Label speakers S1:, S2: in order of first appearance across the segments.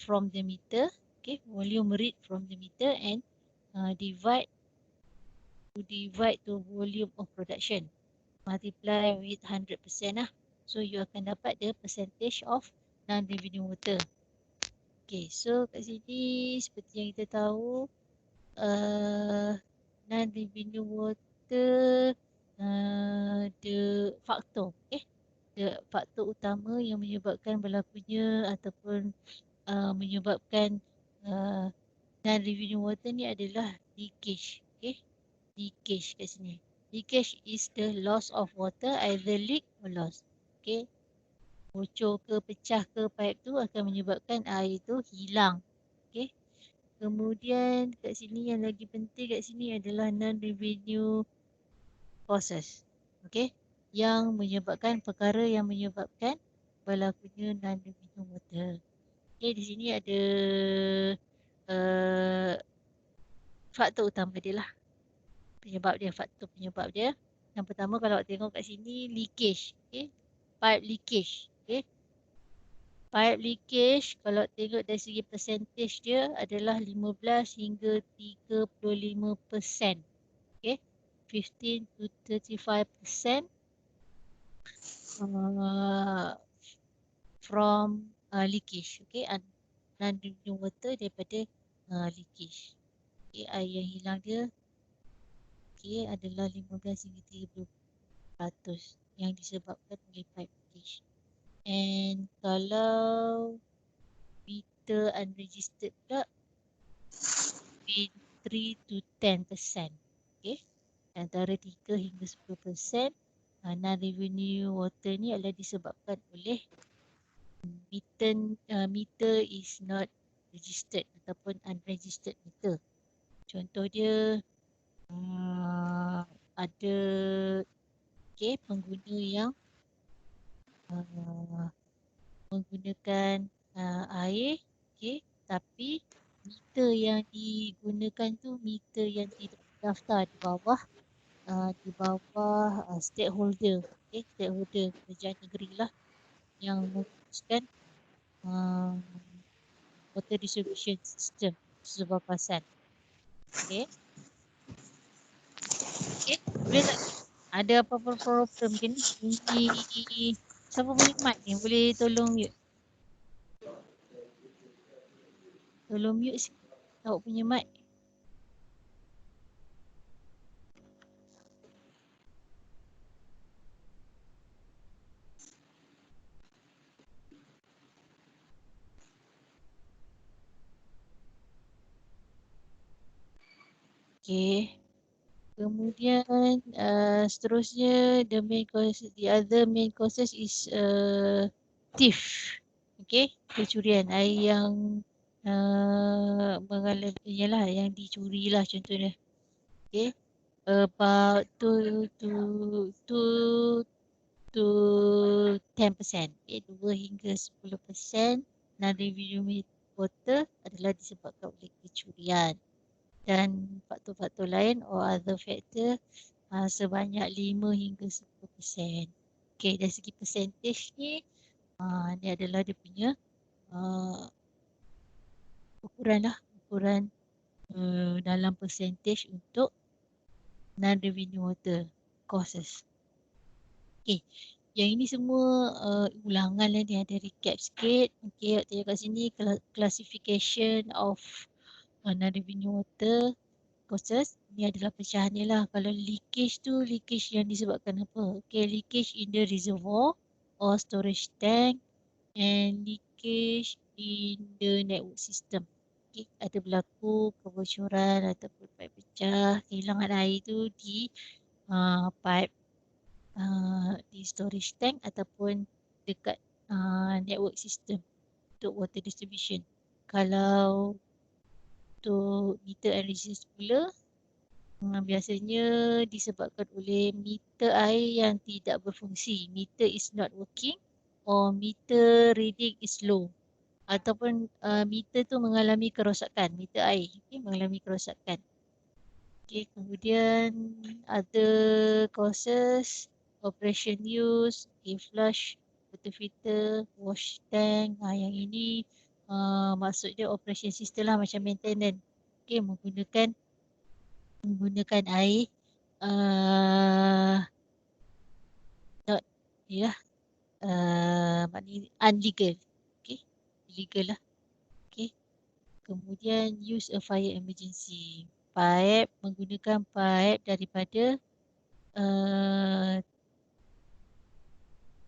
S1: from the meter, okay, volume read from the meter and divide to volume of production, multiply with 100% lah. So you akan dapat the percentage of non-revenue water. Okay, so kat sini seperti yang kita tahu, non-revenue water, the faktor, the faktor utama yang menyebabkan berlakunya ataupun menyebabkan non-revenue water ni adalah leakage. Okay, leakage kat sini. Leakage is the loss of water, either leak or loss. Okay, bocor ke pecah ke pipe tu akan menyebabkan air tu hilang. Okay, kemudian kat sini yang lagi penting kat sini adalah non-revenue causes. Okay, yang menyebabkan perkara yang menyebabkan berlakunya non-revenue water. Okay, di sini ada faktor utama dia lah. Faktor penyebab dia. Yang pertama kalau tengok kat sini, leakage. Okay, pipe leakage. Okay, pipe leakage kalau tengok dari segi percentage dia adalah 15 hingga 35%. Okay, 15 to 35% from leakage. Okay, non-revenue water daripada leakage. Okay, air yang hilang dia adalah 15 hingga 30% yang disebabkan oleh pipe leakage. And kalau meter unregistered pula, between 3 to 10%. Okay, antara 3 hingga 10%. Non-revenue water ni adalah disebabkan oleh meter is not registered ataupun unregistered meter. Contoh dia ada pengguna yang menggunakan air, tapi meter yang digunakan tu meter yang tidak terdaftar di bawah stakeholder, stakeholder kerajaan negeri lah yang menguruskan water distribution system sebuah kawasan. Okay, boleh tak? Ada apa-apa problem ke ni? Siapa punya mic ni? Boleh tolong mute? Tolong mute sikit awak punya mic. Okay. Kemudian seterusnya the other main causes is thief. Okay, pencurian air yang mengalami yang dicuri lah contohnya. Okay, about 2 to 10%. Okay, 2 hingga 10% non-revenue water adalah disebabkan oleh pencurian. Dan faktor-faktor lain or other factor sebanyak 5 hingga 10%. Okay, dari segi percentage ni, ni adalah dia punya ukuran dalam percentage untuk non-revenue water causes. Okay, yang ini semua ulangan lah ni, ada recap sikit. Okay, tengok kat sini classification of non-revenue water causes. Ni adalah pecahan dia lah. Kalau leakage tu, leakage yang disebabkan apa? Okay, leakage in the reservoir or storage tank and leakage in the network system. Okay, ada berlaku kebocoran ataupun pipe pecah, kehilangan air tu di pipe di storage tank ataupun dekat network system untuk water distribution. Kalau untuk meter unregistered pula, biasanya disebabkan oleh meter air yang tidak berfungsi, meter is not working or meter reading is low, ataupun meter tu mengalami kerosakan, meter air mengalami kerosakan. Okay, kemudian other causes, operation use, flush water filter, wash tank. Yang ini maksud dia operation system lah, macam maintenance. Okay, menggunakan air not ya maknanya unlegal. Okay, illegal lah. Okay, kemudian use a fire emergency pipe, menggunakan pipe daripada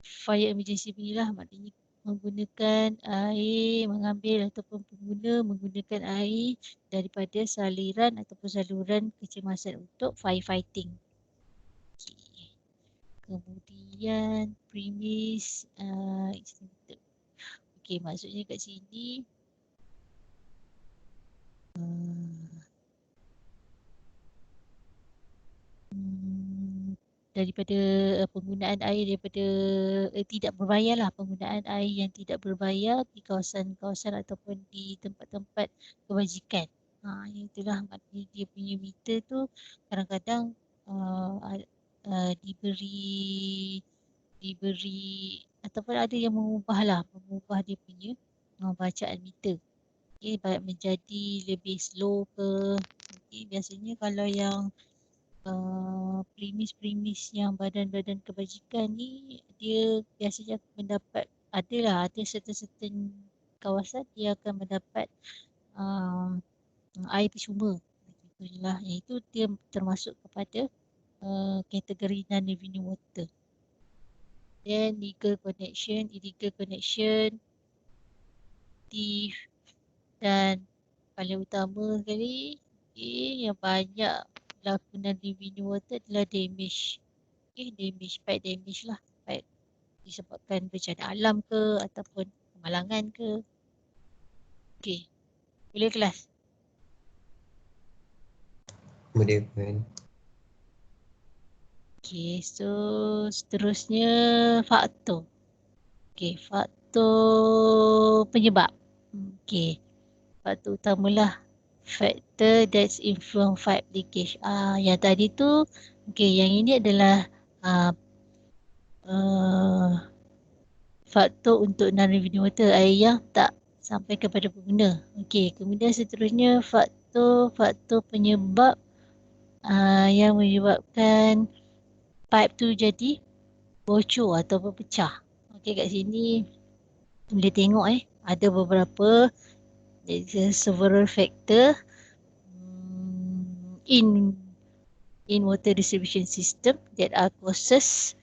S1: fire emergency inilah, maknanya menggunakan air, mengambil ataupun pengguna menggunakan air daripada saliran ataupun saluran kecemasan untuk firefighting. Okay. Kemudian premise okay, maksudnya kat sini daripada penggunaan air daripada tidak berbayar lah, penggunaan air yang tidak berbayar di kawasan-kawasan ataupun di tempat-tempat kebajikan. Itulah maknanya dia punya meter tu kadang-kadang diberi ataupun ada yang mengubah dia punya bacaan meter. Okay, menjadi lebih slow ke. Okay, biasanya kalau yang premis yang badan-badan kebajikan ni, dia biasanya mendapat ada certain kawasan dia akan mendapat air percuma. Itulah, itu dia termasuk kepada kategori non-revenue water. Then legal connection, illegal connection, thief, dan paling utama sekali yang banyak lakonan revenue water adalah damage. Damage, pipe damage lah. Pipe disebabkan bencana alam ke ataupun kemalangan ke. Okay, boleh kelas?
S2: Boleh kan?
S1: Okay, so seterusnya faktor. Okay, faktor penyebab. Okay, faktor utamalah factor that's influence pipe leakage. Yang tadi tu, okay, yang ini adalah faktor untuk non-revenue water, air yang tak sampai kepada pengguna. Okay, kemudian seterusnya faktor penyebab yang menyebabkan pipe tu jadi bocor ataupun pecah. Okay, kat sini boleh tengok ada beberapa several factor in water distribution system that are causes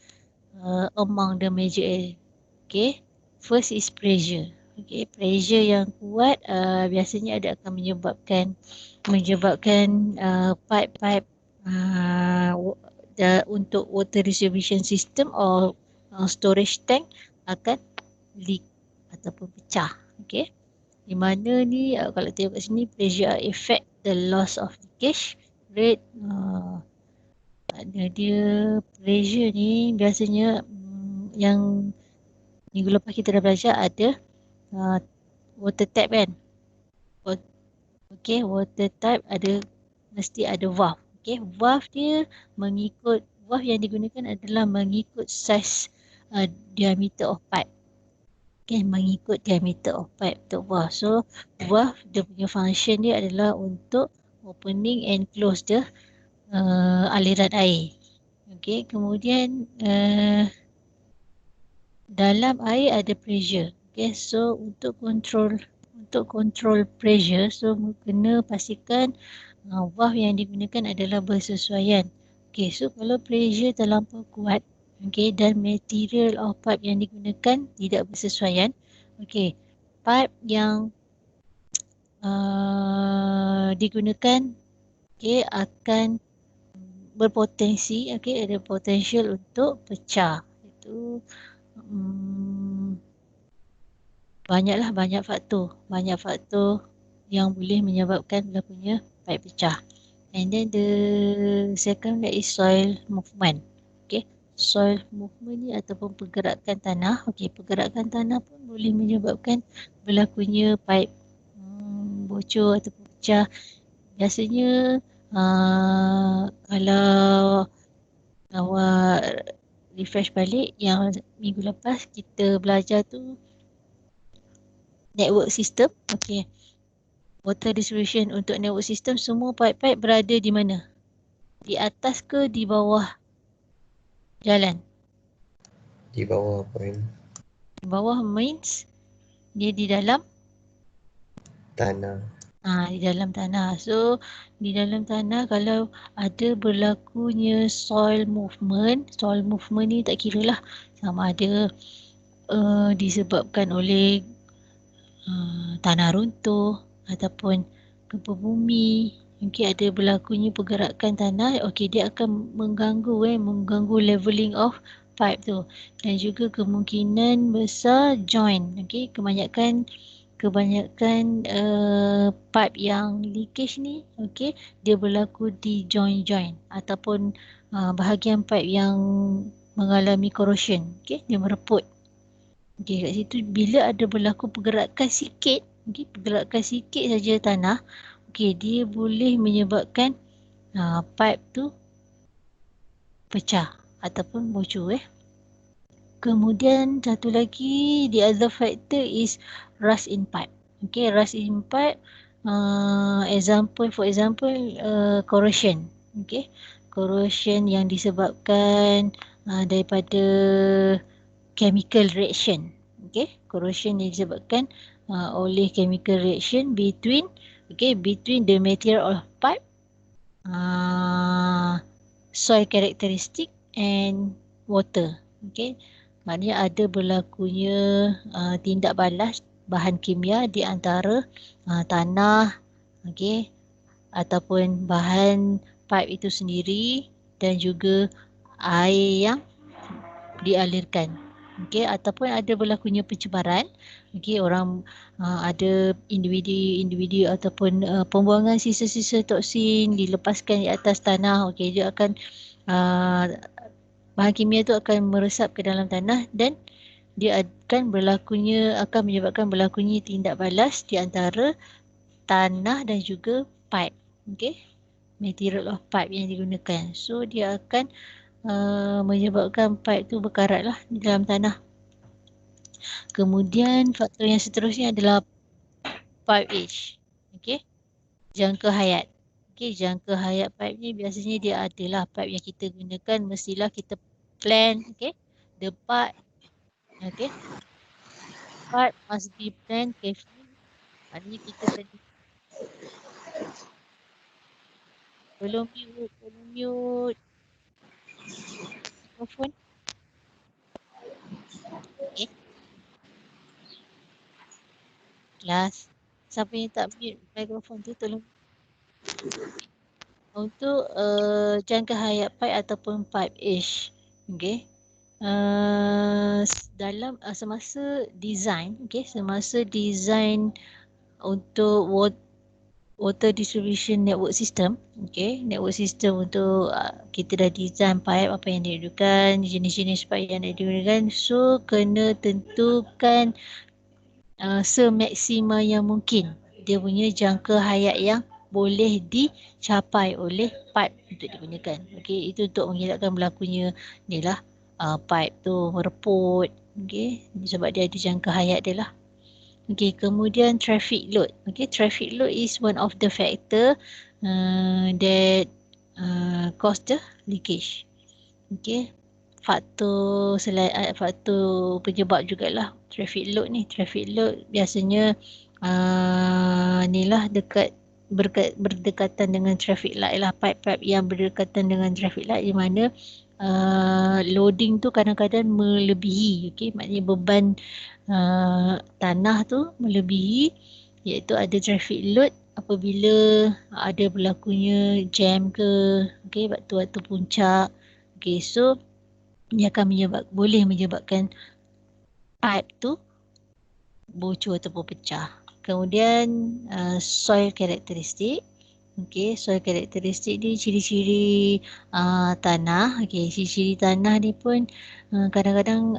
S1: among the major area. Okay, first is pressure. Okay, pressure yang kuat biasanya akan menyebabkan pipe-pipe untuk water distribution system or storage tank akan leak ataupun pecah. Okay, di mana ni kalau tengok kat sini, pressure affect the loss of leakage rate. Dia pressure ni biasanya yang minggu lepas kita dah belajar ada water tap kan. Okay, water tap mesti ada valve. Okay, valve dia valve yang digunakan adalah mengikut size diameter of pipe. Okay, mengikut diameter of pipe untuk valve. So valve dia punya function dia adalah untuk opening and close the aliran air. Okay, kemudian dalam air ada pressure. Okay, so untuk control pressure, so kena pastikan valve yang digunakan adalah bersesuaian. Okay, so kalau pressure terlampau kuat, okay, dan material of pipe yang digunakan tidak bersesuaian, okay, pipe yang digunakan okay, akan berpotensi, okay, ada potential untuk pecah. Itu banyak faktor yang boleh menyebabkan berlakunya pipe pecah. And then the second one is soil movement. Okay, soil movement ni ataupun pergerakan tanah. Okay, pergerakan tanah pun boleh menyebabkan berlakunya pipe bocor ataupun pecah. Biasanya kalau awak refresh balik yang minggu lepas kita belajar tu network system. Okay. Water distribution untuk network system, semua pipe-pipe berada di mana? Di atas ke di bawah jalan?
S2: Di bawah point.
S1: Di bawah means dia di dalam
S2: Tanah.
S1: di dalam tanah. So di dalam tanah kalau ada berlakunya soil movement ni tak kira lah sama ada disebabkan oleh tanah runtuh ataupun gempa bumi. Mungkin ada berlakunya pergerakan tanah, okey, dia akan mengganggu leveling of pipe tu. Dan juga kemungkinan besar joint. Okey, kebanyakan pipe yang leakage ni, okey, dia berlaku di joint-joint ataupun bahagian pipe yang mengalami corrosion, okey, dia mereput. Okey, kat situ bila ada berlaku pergerakan sikit, okey, pergerakan sikit saja tanah, okey, dia boleh menyebabkan pipe tu pecah ataupun bocor. Kemudian satu lagi, the other factor is rust in pipe. Okay, rust in pipe, for example, corrosion. Okay, corrosion yang disebabkan daripada chemical reaction. Okay, corrosion yang disebabkan oleh chemical reaction between the material of pipe, soil characteristic and water. Okay, maknanya ada berlakunya tindak balas bahan kimia di antara tanah, okay, ataupun bahan pipe itu sendiri dan juga air yang dialirkan. Okay, ataupun ada berlakunya pencemaran. Okay, orang ada individu ataupun pembuangan sisa-sisa toksin dilepaskan di atas tanah. Okay, dia akan bahan kimia itu akan meresap ke dalam tanah dan dia akan menyebabkan berlakunya tindak balas di antara tanah dan juga pipe. Okay, material of pipe yang digunakan. So dia akan menyebabkan pipe tu berkarat lah di dalam tanah. Kemudian faktor yang seterusnya adalah pipe age. Okay, jangka hayat. Okay, jangka hayat pipe ni biasanya dia adalah pipe yang kita gunakan mestilah kita plan. Okay, the part, okay, part must be planned carefully. Maknanya kita kena belum mute mikrofon. Okay, kelas, siapa yang tak mute mikrofon tu tolong. Untuk jangka hayat pipe ataupun pipe age, okay, dalam semasa design, okay, semasa design untuk water distribution network system, okay, network system untuk kita dah design pipe apa yang digunakan, jenis-jenis pipe yang digunakan, so kena tentukan semaksima yang mungkin dia punya jangka hayat yang boleh dicapai oleh pipe untuk digunakan. Okey, itu untuk mengelakkan berlakunya ni lah pipe tu mereput. Okey, sebab dia ada jangka hayat dia lah. Okey, kemudian traffic load. Okey, traffic load is one of the factor that cause the leakage. Okey, faktor penyebab jugalah traffic load ni. Traffic load biasanya ni lah berdekatan dengan traffic light lah, pipe-pipe yang berdekatan dengan traffic light di mana loading tu kadang-kadang melebihi. Okay, maknanya beban tanah tu melebihi, iaitu ada traffic load apabila ada berlakunya jam ke, okay, waktu-waktu puncak. Okay, so dia akan boleh menyebabkan pipe tu bocor ataupun pecah. Kemudian soil characteristic. Okay, soil characteristic ni ciri-ciri tanah. Okay, ciri-ciri tanah ni pun kadang-kadang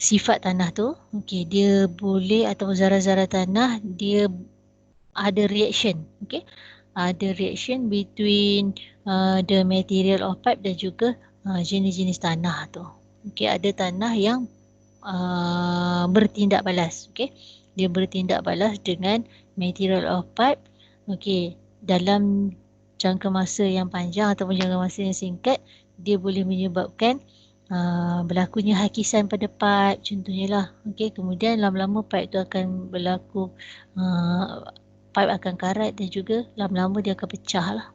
S1: sifat tanah tu, okay, dia boleh atau zarah-zarah tanah dia ada reaction. Okay, ada reaction between the material of pipe dan juga jenis-jenis tanah tu. Okey, ada tanah yang bertindak balas. Okey, dia bertindak balas dengan material of pipe. Okey, dalam jangka masa yang panjang ataupun jangka masa yang singkat, dia boleh menyebabkan berlakunya hakisan pada pipe contohnya lah. Okey, kemudian lama-lama pipe tu akan berlaku pipe akan karat dan juga lama-lama dia akan pecah lah.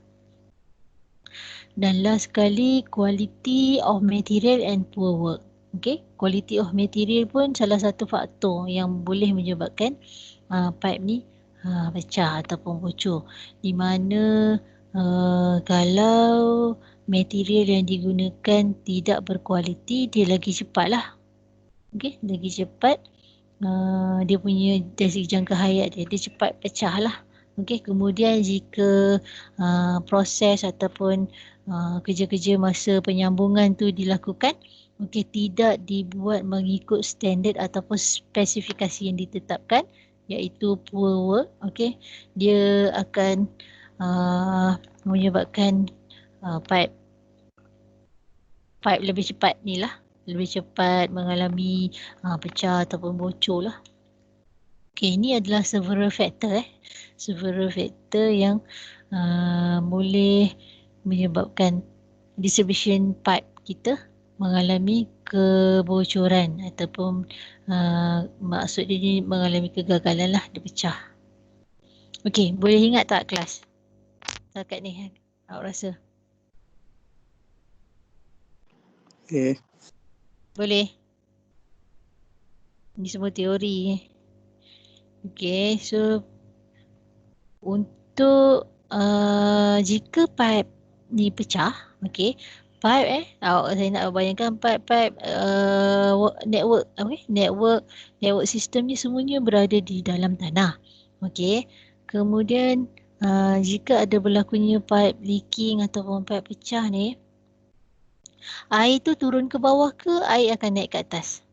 S1: Dan last sekali, quality of material and poor work. Okay, quality of material pun salah satu faktor yang boleh menyebabkan pipe ni pecah ataupun bocor. Di mana kalau material yang digunakan tidak berkualiti, dia lagi cepat lah. Okay, lagi cepat dia punya dari segi jangka hayat dia cepat pecah lah. Okay, kemudian jika proses ataupun kerja-kerja masa penyambungan tu dilakukan, okay, tidak dibuat mengikut standard ataupun spesifikasi yang ditetapkan, iaitu poor work, okay, dia akan menyebabkan pipe lebih cepat ni lah, lebih cepat mengalami pecah ataupun bocor lah. Okay, ini adalah several factor several factor yang boleh menyebabkan distribution pipe kita mengalami kebocoran ataupun maksud dia ni mengalami kegagalan lah, dia pecah. Okay, boleh ingat tak kelas? Setakat ni awak rasa?
S3: Okay.
S1: Boleh? Ini semua teori. Okay, so untuk jika pipe ni pecah, okay, pipe saya nak bayangkan pipe network, network system ni semuanya berada di dalam tanah. Okay, kemudian jika ada berlakunya pipe leaking ataupun pipe pecah ni, air tu turun ke bawah ke air akan naik ke atas?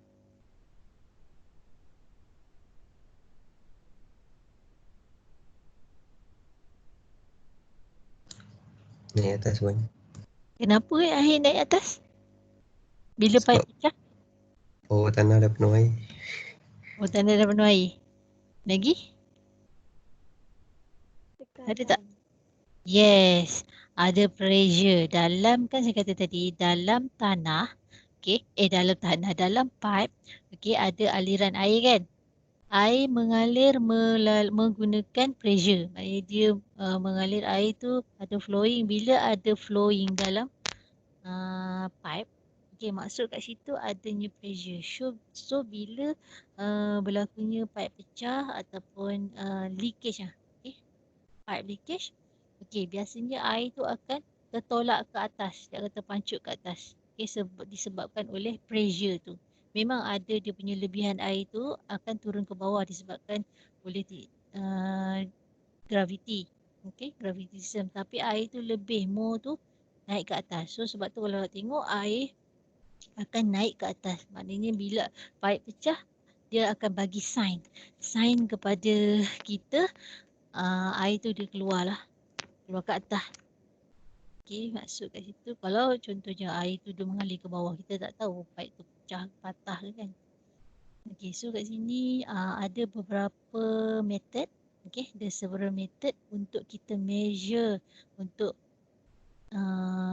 S2: Naik atas banyak.
S1: Kenapa air naik atas bila pipe
S2: Sebab
S1: pecah?
S2: bawah tanah dah penuh air.
S1: Oh, tanah dah penuh air. Lagi? Ada tak? Yes, ada pressure. Dalam, kan saya kata tadi, dalam tanah, okay, dalam tanah, dalam pipe, okay, ada aliran air kan? Air mengalir menggunakan pressure. Maksudnya dia mengalir air tu ada flowing. Bila ada flowing dalam pipe, okay, maksud kat situ adanya pressure. So bila berlakunya pipe pecah ataupun leakage okay, pipe leakage, okay, biasanya air tu akan tertolak ke atas, dia akan terpancut ke atas. Okay, disebabkan oleh pressure tu. Memang ada dia punya lebihan air tu akan turun ke bawah disebabkan oleh gravity. Okay, gravity system. Tapi air tu lebih, more tu naik ke atas. So sebab tu kalau tengok air akan naik ke atas. Maknanya bila pipe pecah, dia akan bagi sign kepada kita air tu dia keluar ke atas. Okay, maksud kat situ kalau contohnya air tu dia mengalir ke bawah, kita tak tahu pipe tu pecah patah ke kan. Okay, so kat sini ada beberapa method. Okay, ada several method untuk kita measure untuk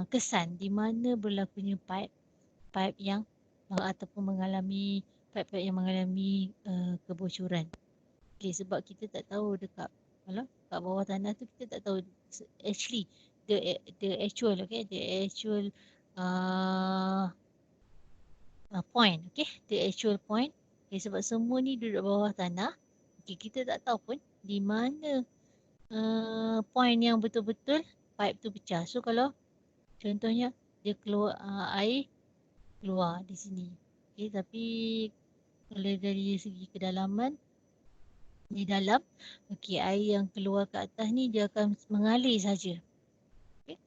S1: kesan di mana berlakunya pipe yang ataupun mengalami pipe yang mengalami kebocoran. Okay, sebab kita tak tahu dekat bawah tanah tu kita tak tahu actually the actual point, okay, the actual point. Okay, sebab semua ni duduk bawah tanah. Okay, kita tak tahu pun di mana point yang betul-betul pipe tu pecah. So kalau contohnya dia keluar air keluar di sini. Okay, tapi kalau dari segi kedalaman di dalam, okay, air yang keluar ke atas ni dia akan mengalir saja. Okay,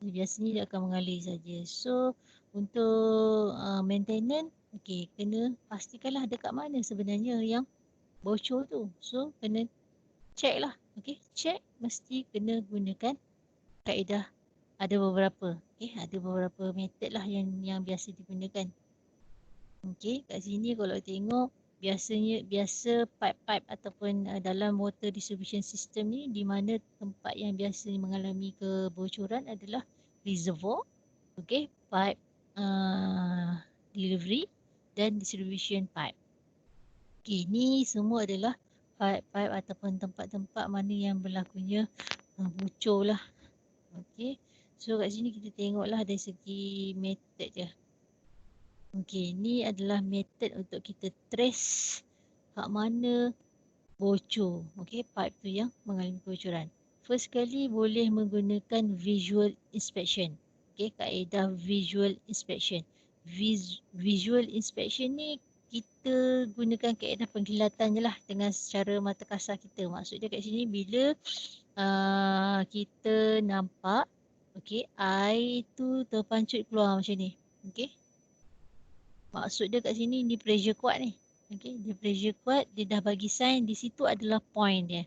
S1: biasanya dia akan mengalir saja. So untuk maintenance, okay, kena pastikanlah dekat mana sebenarnya yang bocor tu. So kena check lah. Okay, check mesti kena gunakan kaedah ada beberapa. Okay, ada beberapa method lah yang biasa digunakan. Okay, kat sini kalau tengok biasa pipe-pipe ataupun dalam water distribution system ni, di mana tempat yang biasa mengalami kebocoran adalah reservoir, okay, pipe delivery dan distribution pipe. Okay, ni semua adalah pipe-pipe ataupun tempat-tempat mana yang berlakunya bocor lah. Okay, so kat sini kita tengoklah dari segi method je. Okay, ni adalah method untuk kita trace kat mana bocor. Okay, pipe tu yang mengalami kebocoran. First kali boleh menggunakan visual inspection. Okay, kaedah visual inspection. Visual inspection ni kita gunakan kaedah penglihatan je lah dengan secara mata kasar kita. Maksudnya kat sini bila kita nampak, okay, air tu terpancut keluar macam ni. Okay, maksud dia kat sini ni pressure kuat ni. Okay, dia pressure kuat, dia dah bagi sign di situ adalah point dia.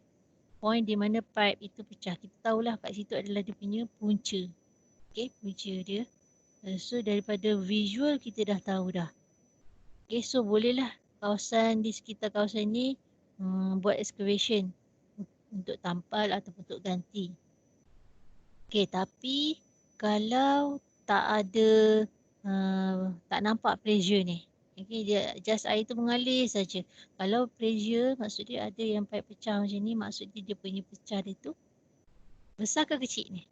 S1: Point di mana pipe itu pecah. Kita tahulah kat situ adalah dia punya punca. Okay, punca dia. So daripada visual kita dah tahu dah. Okay, so bolehlah kawasan di sekitar kawasan ni buat excavation untuk tampal ataupun untuk ganti. Okay, tapi kalau tak ada, tak nampak pressure ni. Okay, dia just air tu mengalir saja. Kalau pressure, maksud dia ada yang pipe pecah macam ni, maksud dia punya pecah dia tu besar ke kecil ni?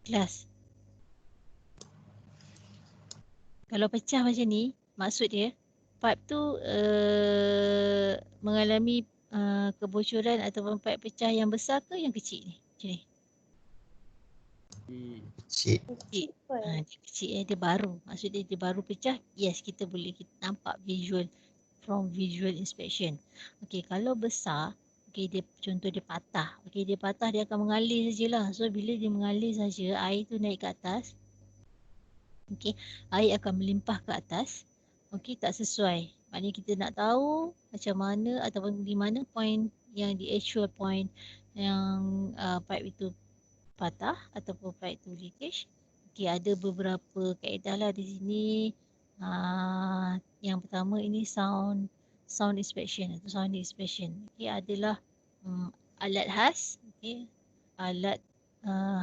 S1: Kelas. Kalau pecah macam ni, maksud dia pipe tu mengalami kebocoran ataupun pipe pecah yang besar ke yang kecil ni? Macam ni.
S2: Cik.
S1: Kecil. Dia kecil, dia baru. Maksud dia baru pecah. Yes, kita boleh nampak visual from visual inspection. Okay, kalau besar, okay, dia contoh dia patah. Okay, dia patah, dia akan mengalir sajalah. So bila dia mengalir saja, air tu naik ke atas. Okay, air akan melimpah ke atas. Okay, tak sesuai. Maknanya kita nak tahu macam mana ataupun di mana point yang di actual point yang pipe itu patah ataupun pipe tu leakage. Okay, ada beberapa kaedah lah di sini. Yang pertama ini sound inspection atau sound inspection. Okay, adalah alat khas. Okay, alat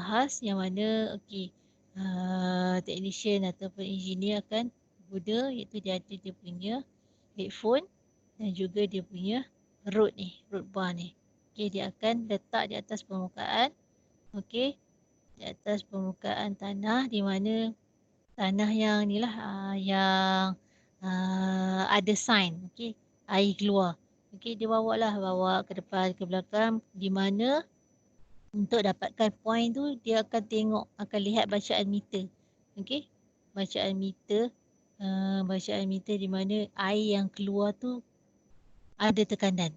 S1: khas yang mana okay, technician ataupun engineer akan guna, iaitu dia ada dia punya headphone dan juga dia punya rod bar ni. Okay, dia akan letak di atas permukaan. Okay, di atas permukaan tanah, di mana tanah yang ni lah yang ada sign, okay, air keluar. Okay, dia bawa ke depan, ke belakang, di mana untuk dapatkan point tu dia akan tengok, akan lihat bacaan meter. Okay, bacaan meter di mana air yang keluar tu ada tekanan.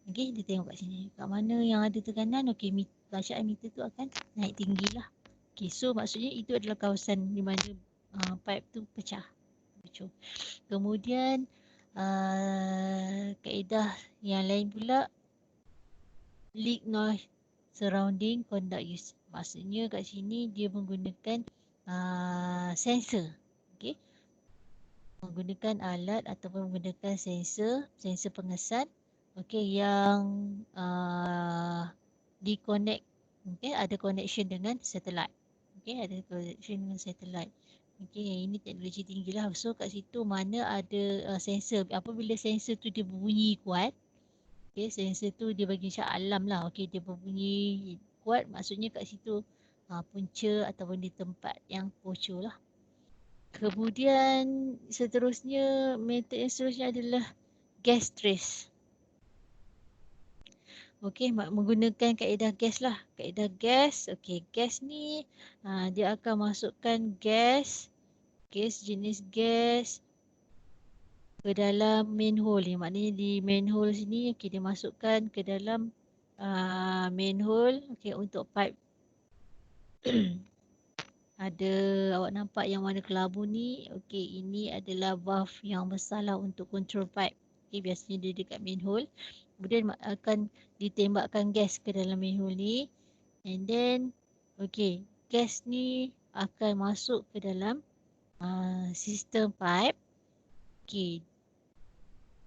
S1: Okay, dia tengok kat sini. Kat mana yang ada tekanan, okay, bacaan meter tu akan naik tinggi lah. Okay, so maksudnya itu adalah kawasan di mana pipe tu pecah. Kemudian kaedah yang lain pula, leak noise surrounding conduct use. Maksudnya kat sini dia menggunakan sensor. Okay, menggunakan alat ataupun menggunakan sensor pengesan, okay, yang di-connect, okay, ada connection dengan satellite. Okay, ada connection dengan satellite. Okay, ini teknologi tinggi lah. So kat situ mana ada sensor, apabila sensor tu dia berbunyi kuat, okay, sensor tu dia bagi macam alam lah. Okay, dia berbunyi kuat, maksudnya kat situ punca ataupun di tempat yang bocor lah. Kemudian seterusnya, metode yang seterusnya adalah gas trace. Okey, menggunakan kaedah gas lah. Kaedah gas, okey, gas ni dia akan masukkan gas jenis gas ke dalam manhole ni. Maknanya di manhole sini, okey, dia masukkan ke dalam manhole, okey, untuk pipe. Ada, awak nampak yang warna kelabu ni, okey, ini adalah valve yang besar lah untuk control pipe. Okay, biasanya dia dekat manhole. Kemudian akan ditembakkan gas ke dalam manhole ni. And then, okay, gas ni akan masuk ke dalam sistem pipe. Okay,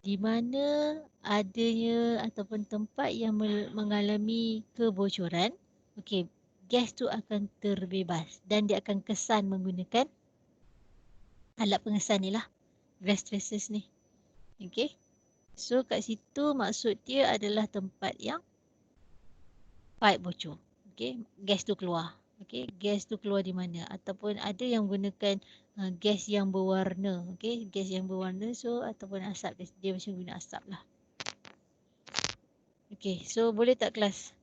S1: di mana adanya ataupun tempat yang mengalami kebocoran, okay, gas tu akan terbebas dan dia akan kesan menggunakan alat pengesan ni lah, gas traces ni. Okay, so kat situ maksud dia adalah tempat yang pipe bocor. Okay, gas tu keluar. Okay, gas tu keluar di mana? Ataupun ada yang gunakan gas yang berwarna. Okay, gas yang berwarna, so ataupun asap, dia macam guna asap lah. Okay, so boleh tak kelas?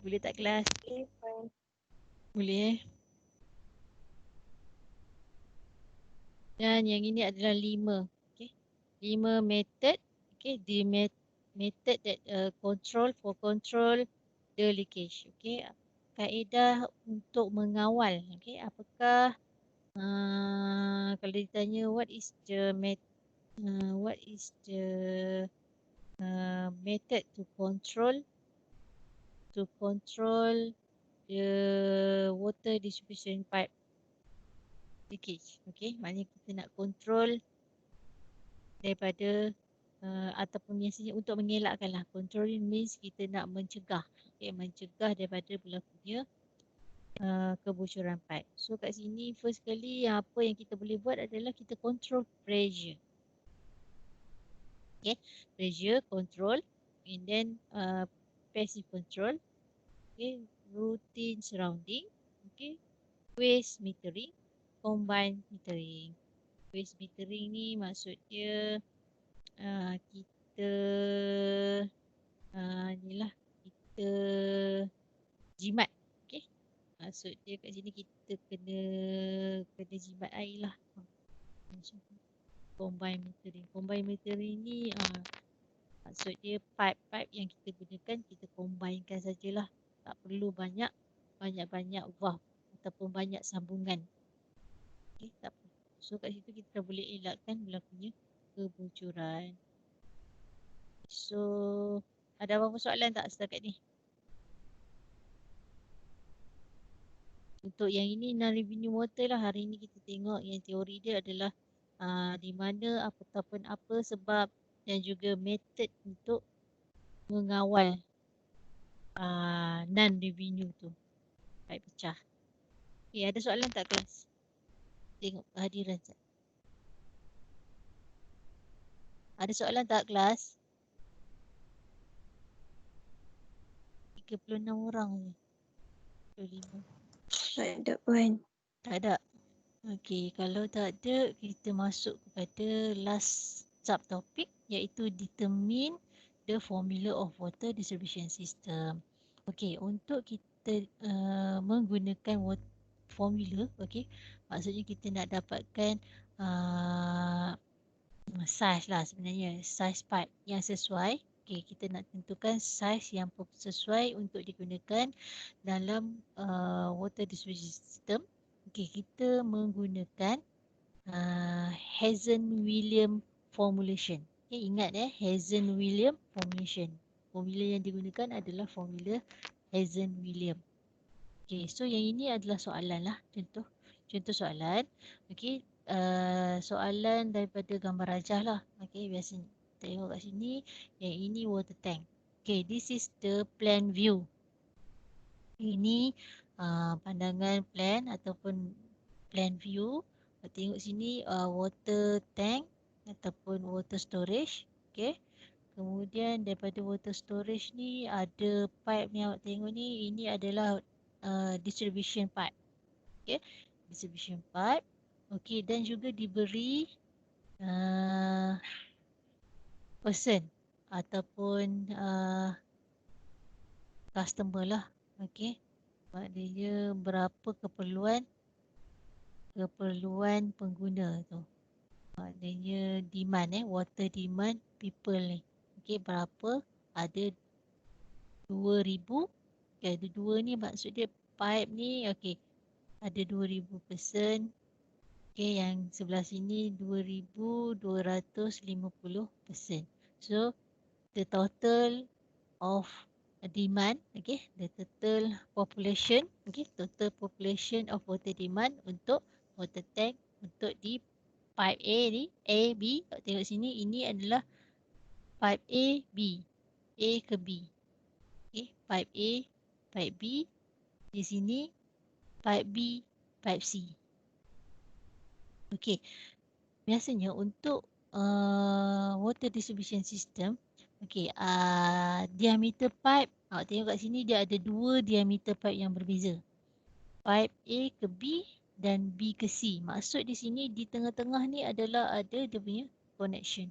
S1: Boleh tak kelas?
S4: Okay, fine.
S1: Boleh Dan yang ini adalah 5. Okay, 5 method. Okay, the method that control the leakage. Okay, kaedah untuk mengawal. Okay, apakah kalau ditanya what is the method to control the water distribution pipe leakage. Okay, maknanya kita nak control daripada ataupun biasanya untuk mengelakkan lah. Controlling means kita nak mencegah. Okay, mencegah daripada berlakunya kebocoran pipe. So kat sini first kali apa yang kita boleh buat adalah kita control pressure. Okay, pressure control, and then passive control. Okay, routine surrounding. Okay, waste metering, combined metering. Waste metering ni maksud dia kita inilah kita jimat. Okay, maksud dia kat sini kita kena jimat air lah. Combined metering ni maksud dia pipe yang kita gunakan kita combinekan sajalah, tak perlu banyak valve ataupun banyak sambungan. Okay, tak perlu. So kat situ kita boleh elakkan berlakunya kebocoran. So ada apa-apa soalan tak setakat ni? Untuk yang ini non-revenue water lah, hari ni kita tengok yang teori dia adalah di mana ataupun apa sebab dan juga method untuk mengawal non-revenue tu, pipe pecah. Okay, ada soalan tak kelas? Tengok kehadiran. Ada soalan tak kelas? 36 orang je. 25.
S4: Tak ada pun.
S1: Tak ada. Okey, kalau tak ada, kita masuk kepada last subtopic iaitu determine the formula of water distribution system. Okey, untuk kita menggunakan formula, okey, maksudnya kita nak dapatkan size lah sebenarnya, size pipe yang sesuai. Okay, kita nak tentukan size yang sesuai untuk digunakan dalam water distribution system. Okay, kita menggunakan Hazen-Williams formulation. Okay, ingat Hazen-Williams formulation. Formula yang digunakan adalah formula Hazen-Williams. Okay, so yang ini adalah soalan lah, contoh soalan. Okay, soalan daripada gambar rajah lah. Okay, biasanya tengok kat sini, yang ini water tank. Okay, this is the plan view. Ini pandangan plan ataupun plan view. Tengok sini water tank ataupun water storage. Okay, kemudian daripada water storage ni ada pipe ni awak tengok ni, ini adalah distribution pipe. Okay, distribution pipe. Okay, dan juga diberi person ataupun customer lah. Okay, maknanya berapa keperluan pengguna tu. Maknanya demand water demand people ni. Okay, berapa? Ada 2,000. Okay, ada 2 ni maksud dia pipe ni. Okay, ada 2,000 person. Okay, yang sebelah sini 2,250%. So, the total of demand, okay, the total population, okay, total population of water demand untuk water tank untuk di pipe A ni, A, B. Tengok sini, ini adalah pipe A, B. A ke B. Okay, pipe A, pipe B. Di sini, pipe B, pipe C. Okay, biasanya untuk water distribution system, okay, diameter pipe, tengok kat sini dia ada dua diameter pipe yang berbeza. Pipe A ke B dan B ke C. Maksud di sini di tengah-tengah ni adalah ada dia punya connection.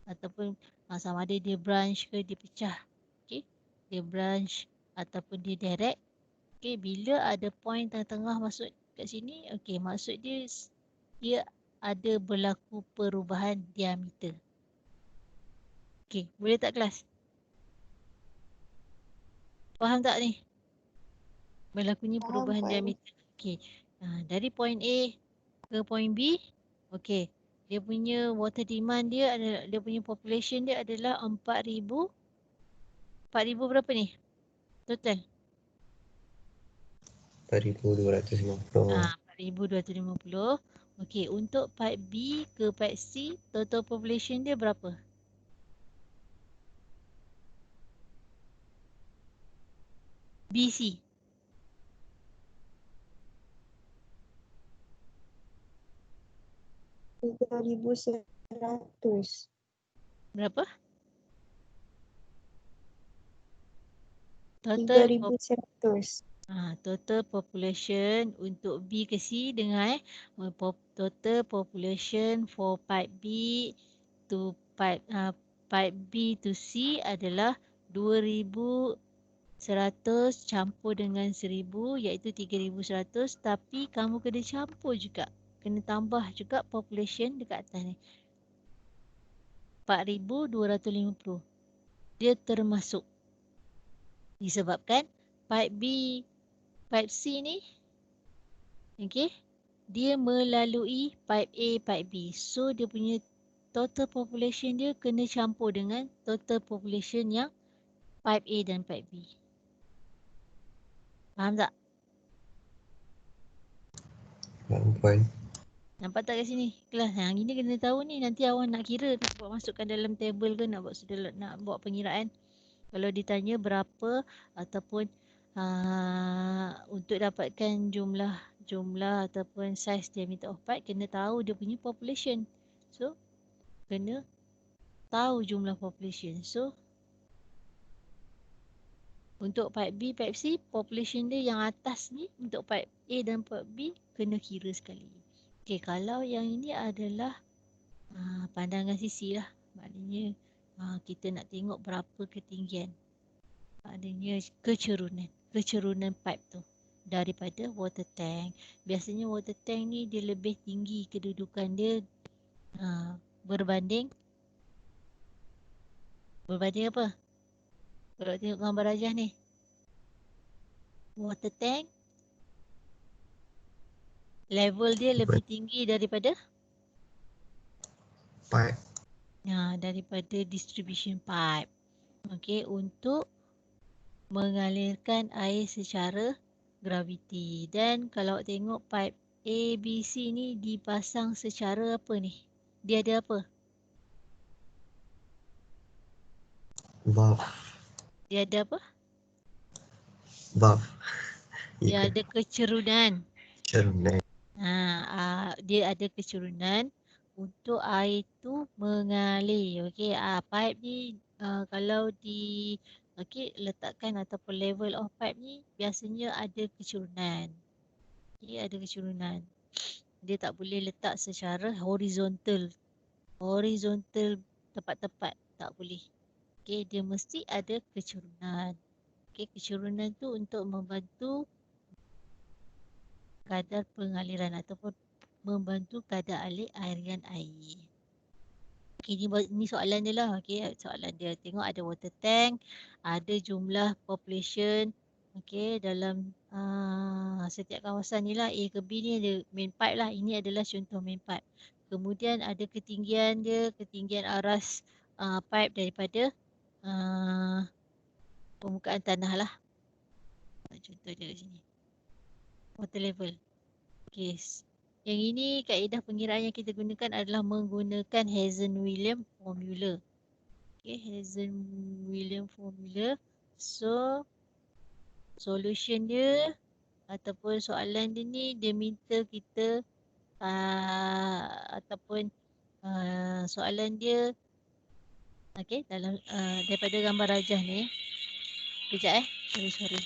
S1: Ataupun sama ada dia branch ke dia pecah. Okay, dia branch ataupun dia direct. Okay, bila ada point tengah-tengah masuk kat sini, okay, maksud dia ada berlaku perubahan diameter. Okay, boleh tak kelas? Faham tak ni? Berlakunya
S4: Faham,
S1: perubahan
S4: faham.
S1: diameter. Okay, dari point A ke point B, okay, dia punya water demand dia adalah, dia punya population dia adalah 4,000. 4,000 berapa ni? Total?
S2: 4,250.
S1: 4,250. Okay, untuk pipe B ke pipe C, total population dia berapa? BC.
S4: $3,100.
S1: Berapa? Total
S4: 3,100.
S1: total population untuk B ke C dengan total population for pipe B to pipe B to C adalah 2,100 campur dengan 1,000 iaitu 3,100, tapi kamu kena campur juga, kena tambah juga population dekat atas ni 4,250. Dia termasuk disebabkan pipe B, pipe C ni, okay, dia melalui pipe A, pipe B. So, dia punya total population dia kena campur dengan total population yang pipe A dan pipe B. Faham tak?
S2: Faham puan.
S1: Nampak tak kat sini? Kelas yang ini kena tahu ni. Nanti awak nak kira, buat masukkan dalam table ke nak buat pengiraan. Kalau ditanya berapa ataupun untuk dapatkan jumlah ataupun size diameter of pipe, kena tahu dia punya population. So, kena tahu jumlah population. So, untuk pipe B, pipe C, population dia yang atas ni untuk pipe A dan pipe B kena kira sekali. Okay, kalau yang ini adalah pandangan sisi lah. Maknanya kita nak tengok berapa ketinggian. Maknanya kecerunan pipe tu daripada water tank. Biasanya water tank ni dia lebih tinggi kedudukan dia berbanding apa? Kalau tengok gambar rajah ni, water tank level dia lebih tinggi daripada
S2: Pipe.
S1: daripada distribution pipe. Okey, untuk mengalirkan air secara graviti. Dan kalau tengok pipe A, B, C ni dipasang secara apa ni? Dia ada apa?
S2: Valve.
S1: Dia ada apa?
S2: Valve.
S1: Dia ada kecerunan.
S2: Cermin.
S1: Dia ada kecerunan untuk air tu mengalir. Okey, pipe ni kalau letakkan ataupun level of pipe ni biasanya ada kecerunan. Okey, ada kecerunan. Dia tak boleh letak secara horizontal tepat-tepat, tak boleh. Okey, dia mesti ada kecerunan. Okey, kecerunan tu untuk membantu kadar pengaliran ataupun membantu kadar aliran air. Okay, ni soalan dia lah. Okay, soalan dia. Tengok ada water tank, ada jumlah population Okey, dalam setiap kawasan ni lah A ke B ni ada main pipe lah. Ini adalah contoh main pipe. Kemudian ada ketinggian dia, ketinggian aras pipe daripada permukaan tanah lah. Contoh dia kat sini. Water level. Okey. Yang ini kaedah pengiraan yang kita gunakan adalah menggunakan Hazen-Williams formula. Okey, Hazen-Williams formula. So, solution dia ataupun soalan dia ni dia minta kita ataupun soalan dia okey dalam daripada gambar rajah ni. Kejap sorry.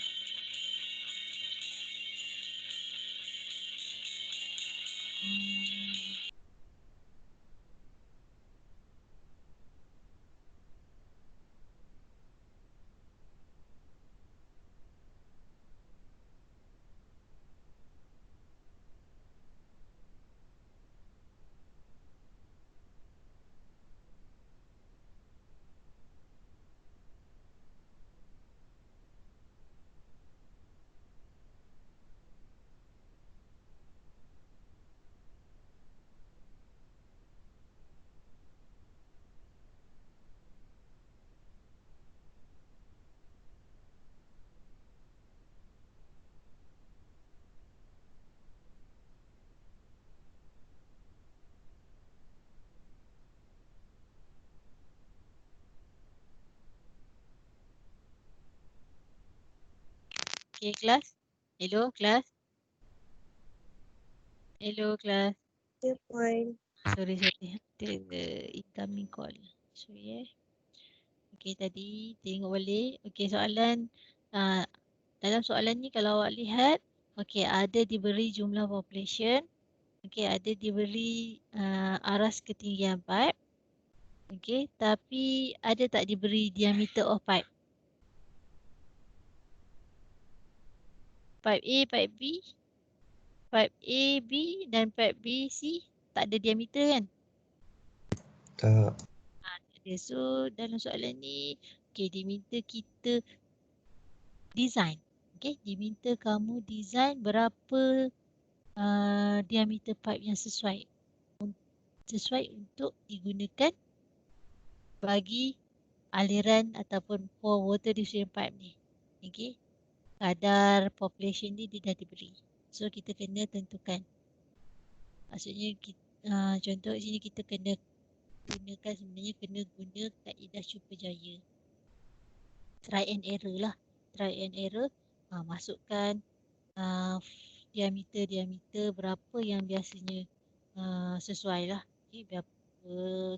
S1: Okey kelas. Hello kelas. Hello kelas.
S4: 2 point.
S1: Sorry. Ada incoming call. Sorry Okey tadi tengok balik. Okey soalan dalam soalan ni kalau awak lihat okey ada diberi jumlah population. Okey ada diberi aras ketinggian pipe. Okey tapi ada tak diberi diameter of pipe? Pipe A, pipe B, pipe A, B dan pipe B, C tak ada diameter kan?
S2: Tak.
S1: Okay, so dalam soalan ni okay, diminta kita design. Okay, diminta kamu design berapa diameter pipe yang sesuai untuk digunakan bagi aliran ataupun for water distribution pipe ni. Okay, kadar population ni dia dah diberi. So kita kena tentukan. Maksudnya contoh kat sini kita kena gunakan sebenarnya kena guna kaedah cuba jaya. Try and error lah. Try and error. Masukkan diameter berapa yang biasanya sesuai lah. Okay, berapa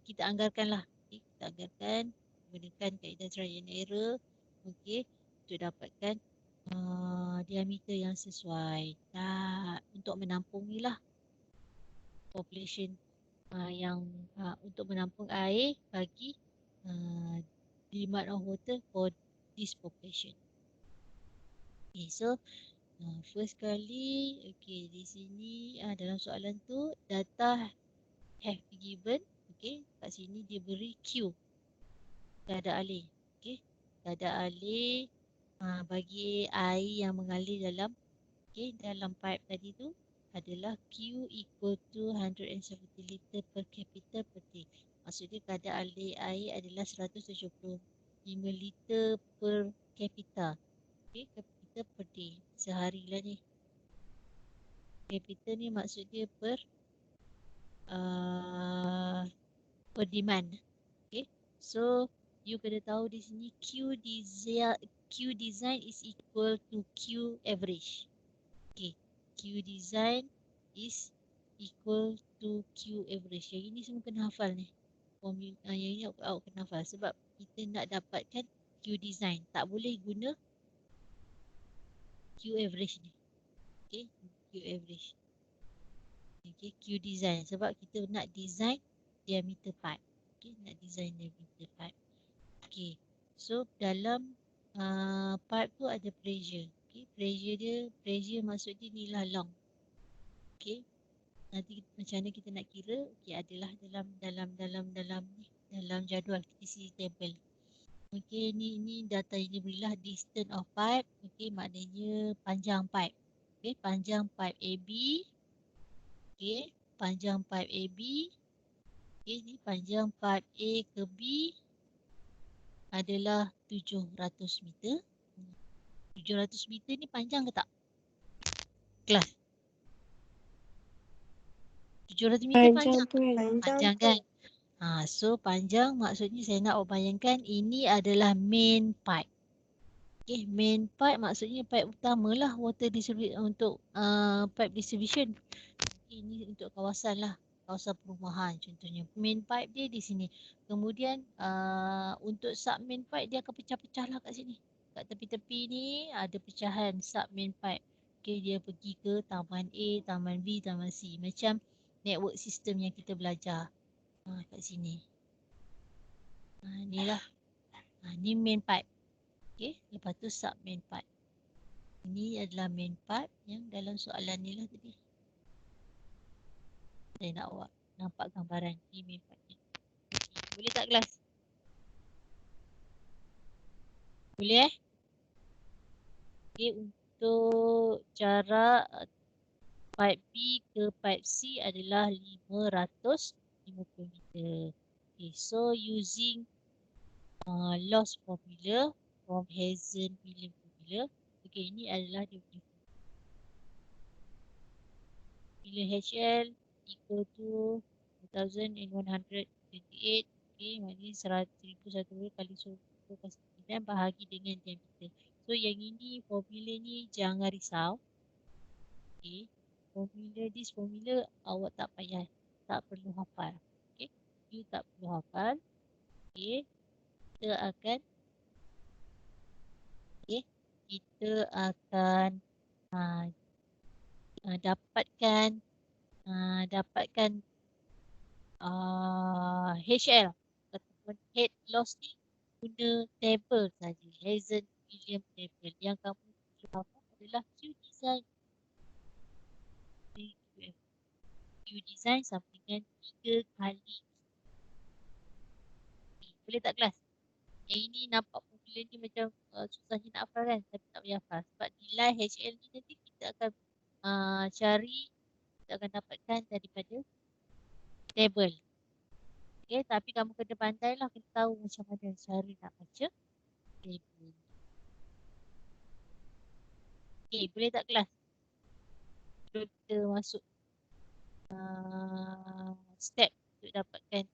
S1: kita anggarkan lah. Okay, kita anggarkan gunakan kaedah try and error. Okay, untuk dapatkan diameter yang sesuai. Untuk menampung ni lah population yang untuk menampung air bagi demand of water for this population. Okay, so first kali di sini dalam soalan tu data have given. Okay, kat sini dia beri Q kadar alir. Okay, kadar alir bagi air yang mengalir dalam dalam pipe tadi tu adalah Q equal to 170 liter per capita per day. Maksudnya kadar alir air adalah 175 liter per capita. Okay, capita per day. Sehari lah ni. Capita ni maksudnya per demand. Okay, so you kena tahu di sini Q design is equal to Q average. Okay, Q design is equal to Q average. Yang ini semua kena hafal ni. Formula yang ini awak kena hafal sebab kita nak dapatkan Q design. Tak boleh guna Q average ni. Okay, Q average. Okay, Q design sebab kita nak design diameter pipe. Okay, nak design diameter pipe. Okay, so dalam pipe tu ada pressure. Okay, pressure maksud dia ni lah long. Okay, nanti macam mana kita nak kira? Okay, adalah dalam jadual kita isi tabel. Okey, ni data yang diberilah distance of pipe. Okey, maknanya panjang pipe. Okey, panjang pipe AB. Okey, panjang pipe AB. Okey, ni panjang pipe A ke B adalah 700 meter. 700 meter ni panjang ke tak? Kelas. 700 meter panjang.
S4: Panjang Puan.
S1: Panjang kan? So panjang maksudnya saya nak bayangkan ini adalah main pipe. Okay, main pipe maksudnya pipe utama lah water distribution untuk pipe distribution. Okay, ini untuk kawasan lah, kawasan perumahan contohnya. Main pipe dia di sini. Kemudian untuk sub main pipe dia akan pecah-pecah lah kat sini. Kat tepi-tepi ni ada pecahan sub main pipe. Okay, dia pergi ke taman A, taman B, taman C. Macam network system yang kita belajar. Kat sini. Inilah. Ni main pipe. Okay. Lepas tu sub main pipe. Ini adalah main pipe yang dalam soalan ni lah tadi. Saya nak awak nampak gambaran ni main pipe ni. Boleh tak kelas? Boleh Okay, untuk jarak pipe B ke pipe C adalah 550 meter. Okay, so using loss formula from Hazen-Williams formula. Okay, ini adalah dia punya formula HL equal to 1128. Okay, maknanya 1100 kali 10 kali 9 bahagi dengan diameter. So yang ini formula ni jangan risau. Okay, this formula awak tak payah, tak perlu hafal. Okay, you tak perlu hafal. Okay, kita akan dapatkan HL ataupun head loss ni guna table saja, Hazen-Williams table. Yang kamu perlu hafal adalah Q design. Q design sama dengan 3 kali. Boleh tak kelas? Yang ini nampak formula ni macam susah nak hafal kan? Tapi tak payah hafal. Sebab nilai HL ni nanti kita akan cari, kita akan dapatkan daripada table. Okay, tapi kamu kena pandai lah, kena tahu macam mana cara nak baca table. Okay, boleh tak kelas? Kita masuk step untuk dapatkan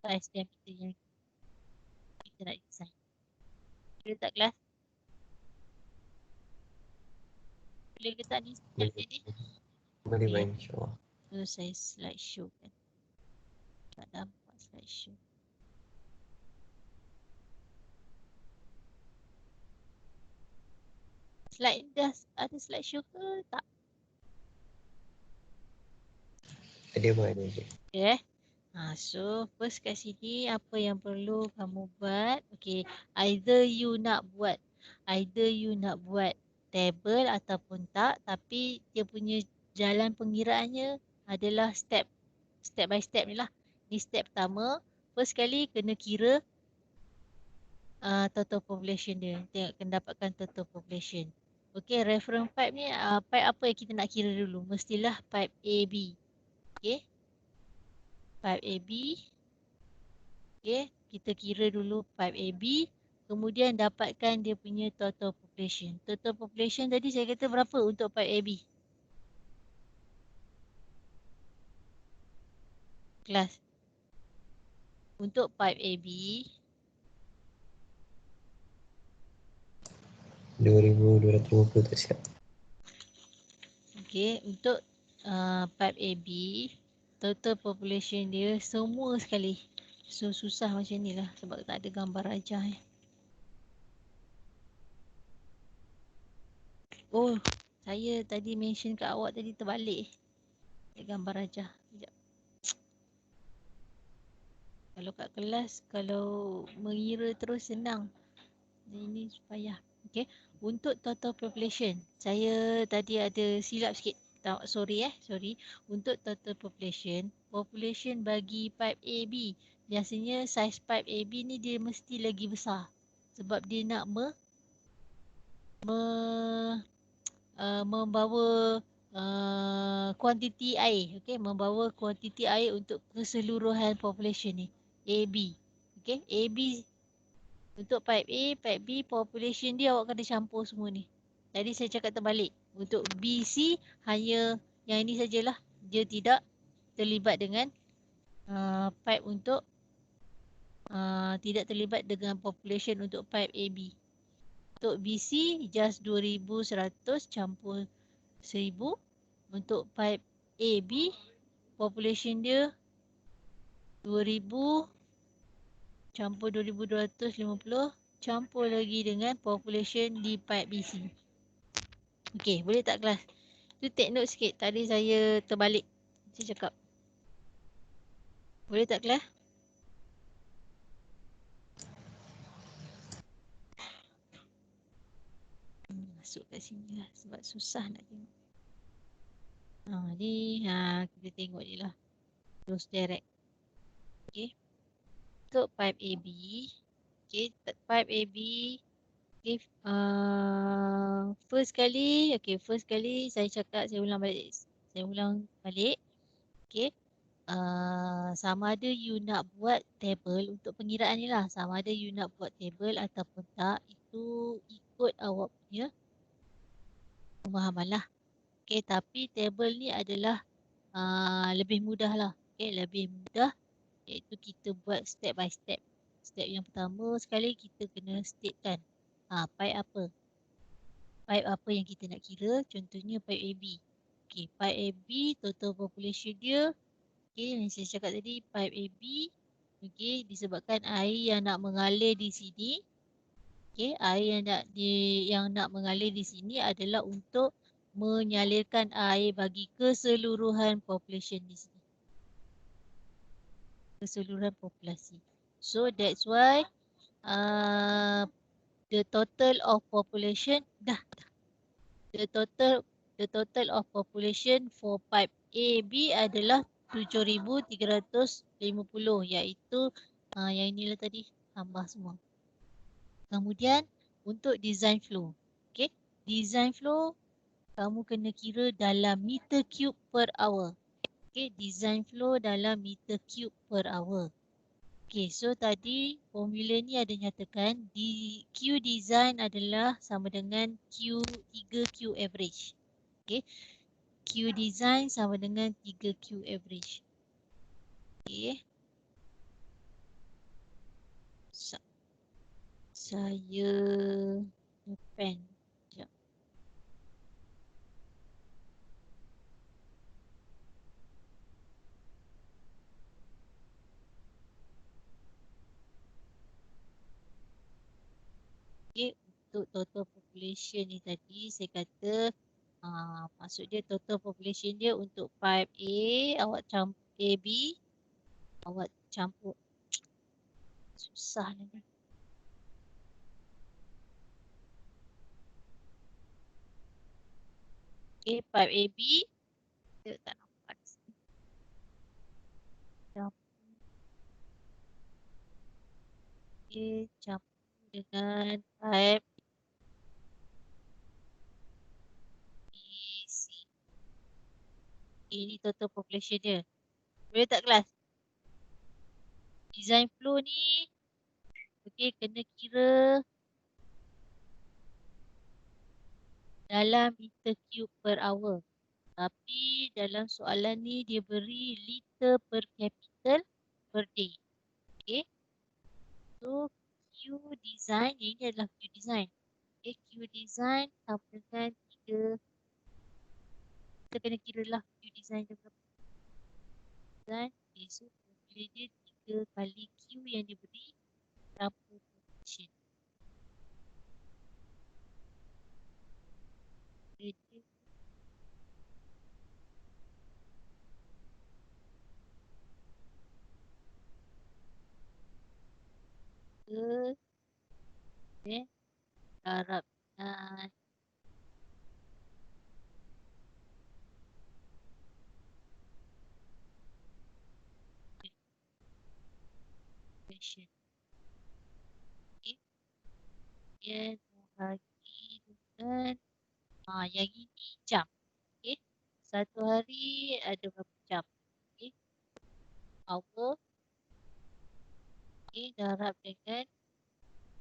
S1: size diameter yang kita nak design. Boleh tak kelas? Boleh ke tak ni step ni?
S2: Boleh
S1: Okay.
S2: main insyaAllah.
S1: So saya slideshow kan. Tak nampak slideshow. Slide dah ada slideshow ke tak?
S2: Ada apa ada je.
S1: Okay. So first kat sini apa yang perlu kamu buat? Okay, either you nak buat table ataupun tak, tapi dia punya jalan pengiraannya adalah step by step ni lah. Ni step pertama. First kali kena kira total population dia. Tengok kena dapatkan total population. Okay, reference pipe ni pipe apa yang kita nak kira dulu? Mestilah pipe AB. Okay, pipe AB. Okay, kita kira dulu pipe AB. Kemudian dapatkan dia punya total population. Total population tadi saya kata berapa untuk pipe AB? Kelas. Untuk pipe AB
S2: 2,250 tak siap.
S1: okay, untuk pipe AB total population dia semua sekali. So susah macam ni lah sebab tak ada gambar rajah Oh, saya tadi mention kat awak tadi terbalik. Gambar rajah. Sekejap. Kalau kat kelas, kalau mengira terus senang. Ini supaya. Okay. Untuk total population, saya tadi ada silap sikit. Sorry. Untuk total population bagi pipe AB biasanya saiz pipe AB ni dia mesti lagi besar. Sebab dia nak membawa kuantiti air. Okay, membawa kuantiti air untuk keseluruhan population ni. AB. Okay, AB untuk pipe A, pipe B, population dia awak kena campur semua ni. Tadi saya cakap terbalik. Untuk BC hanya yang ini sajalah. Dia tidak terlibat dengan pipe untuk tidak terlibat dengan population untuk pipe AB. Untuk BC just 2100 campur 1000. Untuk pipe AB population dia 2000 campur 2250 campur lagi dengan population di pipe BC. Okey, boleh tak kelas? Tu take note sikit. Tadi saya terbalik. Saya cakap. Boleh tak kelas? Masuk kat sini lah sebab susah nak tengok. Ni kita tengok je lah. Terus direct. Okay. Untuk pipe AB. Okay, pipe AB. Okay, first kali saya cakap, saya ulang balik. Okay. Sama ada you nak buat table untuk pengiraan ni lah. Sama ada you nak buat table ataupun tak. Itu ikut awak punya pemahaman lah. Okay, tapi table ni adalah lebih mudah lah. Okay, lebih mudah. Iaitu kita buat step by step. Step yang pertama sekali kita kena statekan. Pipe apa? Pipe apa yang kita nak kira? Contohnya pipe AB. Okay, pipe AB total population dia. Okay, yang saya cakap tadi pipe AB. Okay, disebabkan air yang nak mengalir di sini. Okay, air yang nak mengalir di sini adalah untuk menyalurkan air bagi keseluruhan population di sini. Keseluruhan populasi. So that's why the total of population the total of population for pipe AB adalah 7,350 iaitu yang inilah tadi tambah semua. Kemudian untuk design flow. Okay, design flow kamu kena kira dalam meter cube per hour. Okay, design flow dalam meter cube per hour. Okay, so tadi formula ni ada nyatakan Q design adalah sama dengan Q average. Okay, Q design sama dengan 3Q average. Okay. Saya pen. Sekejap. Okay, untuk total population ni tadi saya kata maksud dia total population dia untuk pipe A awak campur AB awak campur susah ni. Okay, pipe AB dia tak nampak. Okay, campur dengan pipe BC. Ini total population dia. Boleh tak kelas? Design flow ni okay, kena kira dalam meter cube per hour. Tapi dalam soalan ni dia beri liter per capital per day. Okay. So Q design, yang ini adalah Q design. Okay, Q design sama dengan 3. Kita kena kira lah Q design dia berapa. Design, okay, so formula dia 3 kali Q yang diberi campur population. Harapkan population. Okay. Kemudian bahagi dengan yang ini jam. Okay. Satu hari ada berapa jam? Okay. Hour. Okay. Darab dengan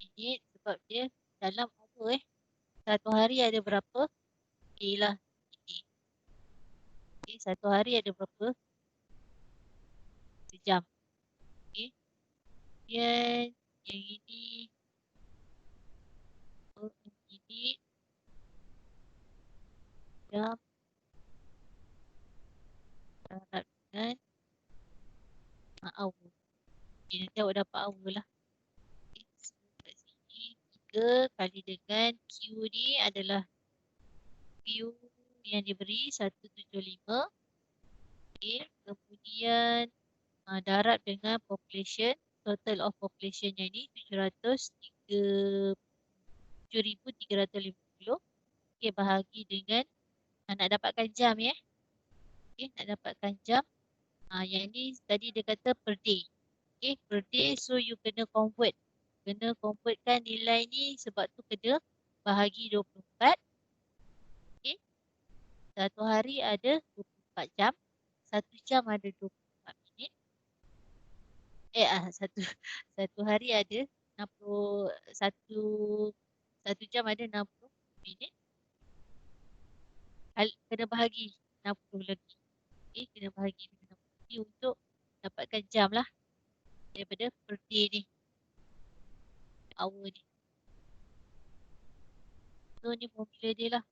S1: minit sebab dia dalam hour Satu hari ada berapa? Okay lah. Minit. Okay. Satu hari ada berapa? Sejam. Okay. Kemudian yang ini minit, jam, darab dengan hour. Okay, nanti awak dapat hour lah. Okay. So, kat sini 3 kali dengan Q ni adalah Q yang diberi 175. Okay. Kemudian darab dengan population. Total of population yang ni 7,350. Okay, bahagi dengan nak dapatkan jam ya. Okay, nak dapatkan jam. Yang ni tadi dia kata per day. Okay, per day, so you kena convert. Kena convertkan nilai ni sebab tu kena bahagi 24. Okay. Satu hari ada 24 jam. Satu jam ada 24 minit. Satu hari ada 60, satu jam ada 60 minit. Kena bahagi 60 lagi. Okay, kena bahagi dengan 60 lagi untuk dapatkan jam lah. Daripada per day ni. Hour ni. So ni formula dia lah.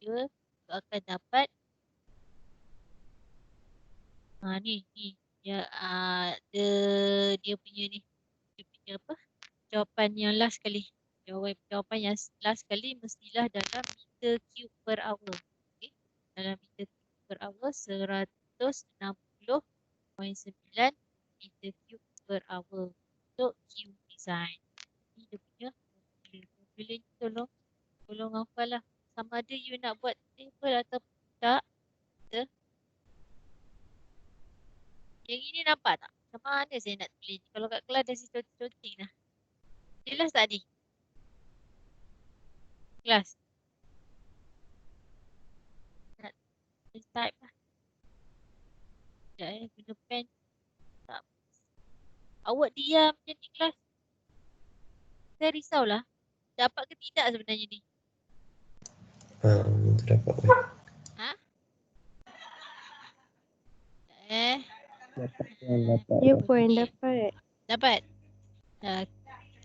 S1: Dia akan dapat ni dia dia punya ni. Dia punya apa? Jawapan yang last kali. Jawapan yang last kali mestilah dalam meter cube per hour. Okay. Dalam meter cube per hour 160.9 meter cube per hour untuk Q design. Ni dia punya formula ni tolong hafal lah. Sama ada you nak buat table atau tak. Yang ini nampak tak? Macam mana saya nak tulis? Kalau kat kelas dah conteng dah. Jelas tak ni? Kelas. Nak tulis type lah. Sekejap guna pen. Tak. Awak diam macam ni kelas. Saya risaulah. Dapat ke tidak sebenarnya ni?
S2: Itu dapat.
S1: Ha?
S3: Dapat.
S4: Dia pun dapat.
S1: Dapat?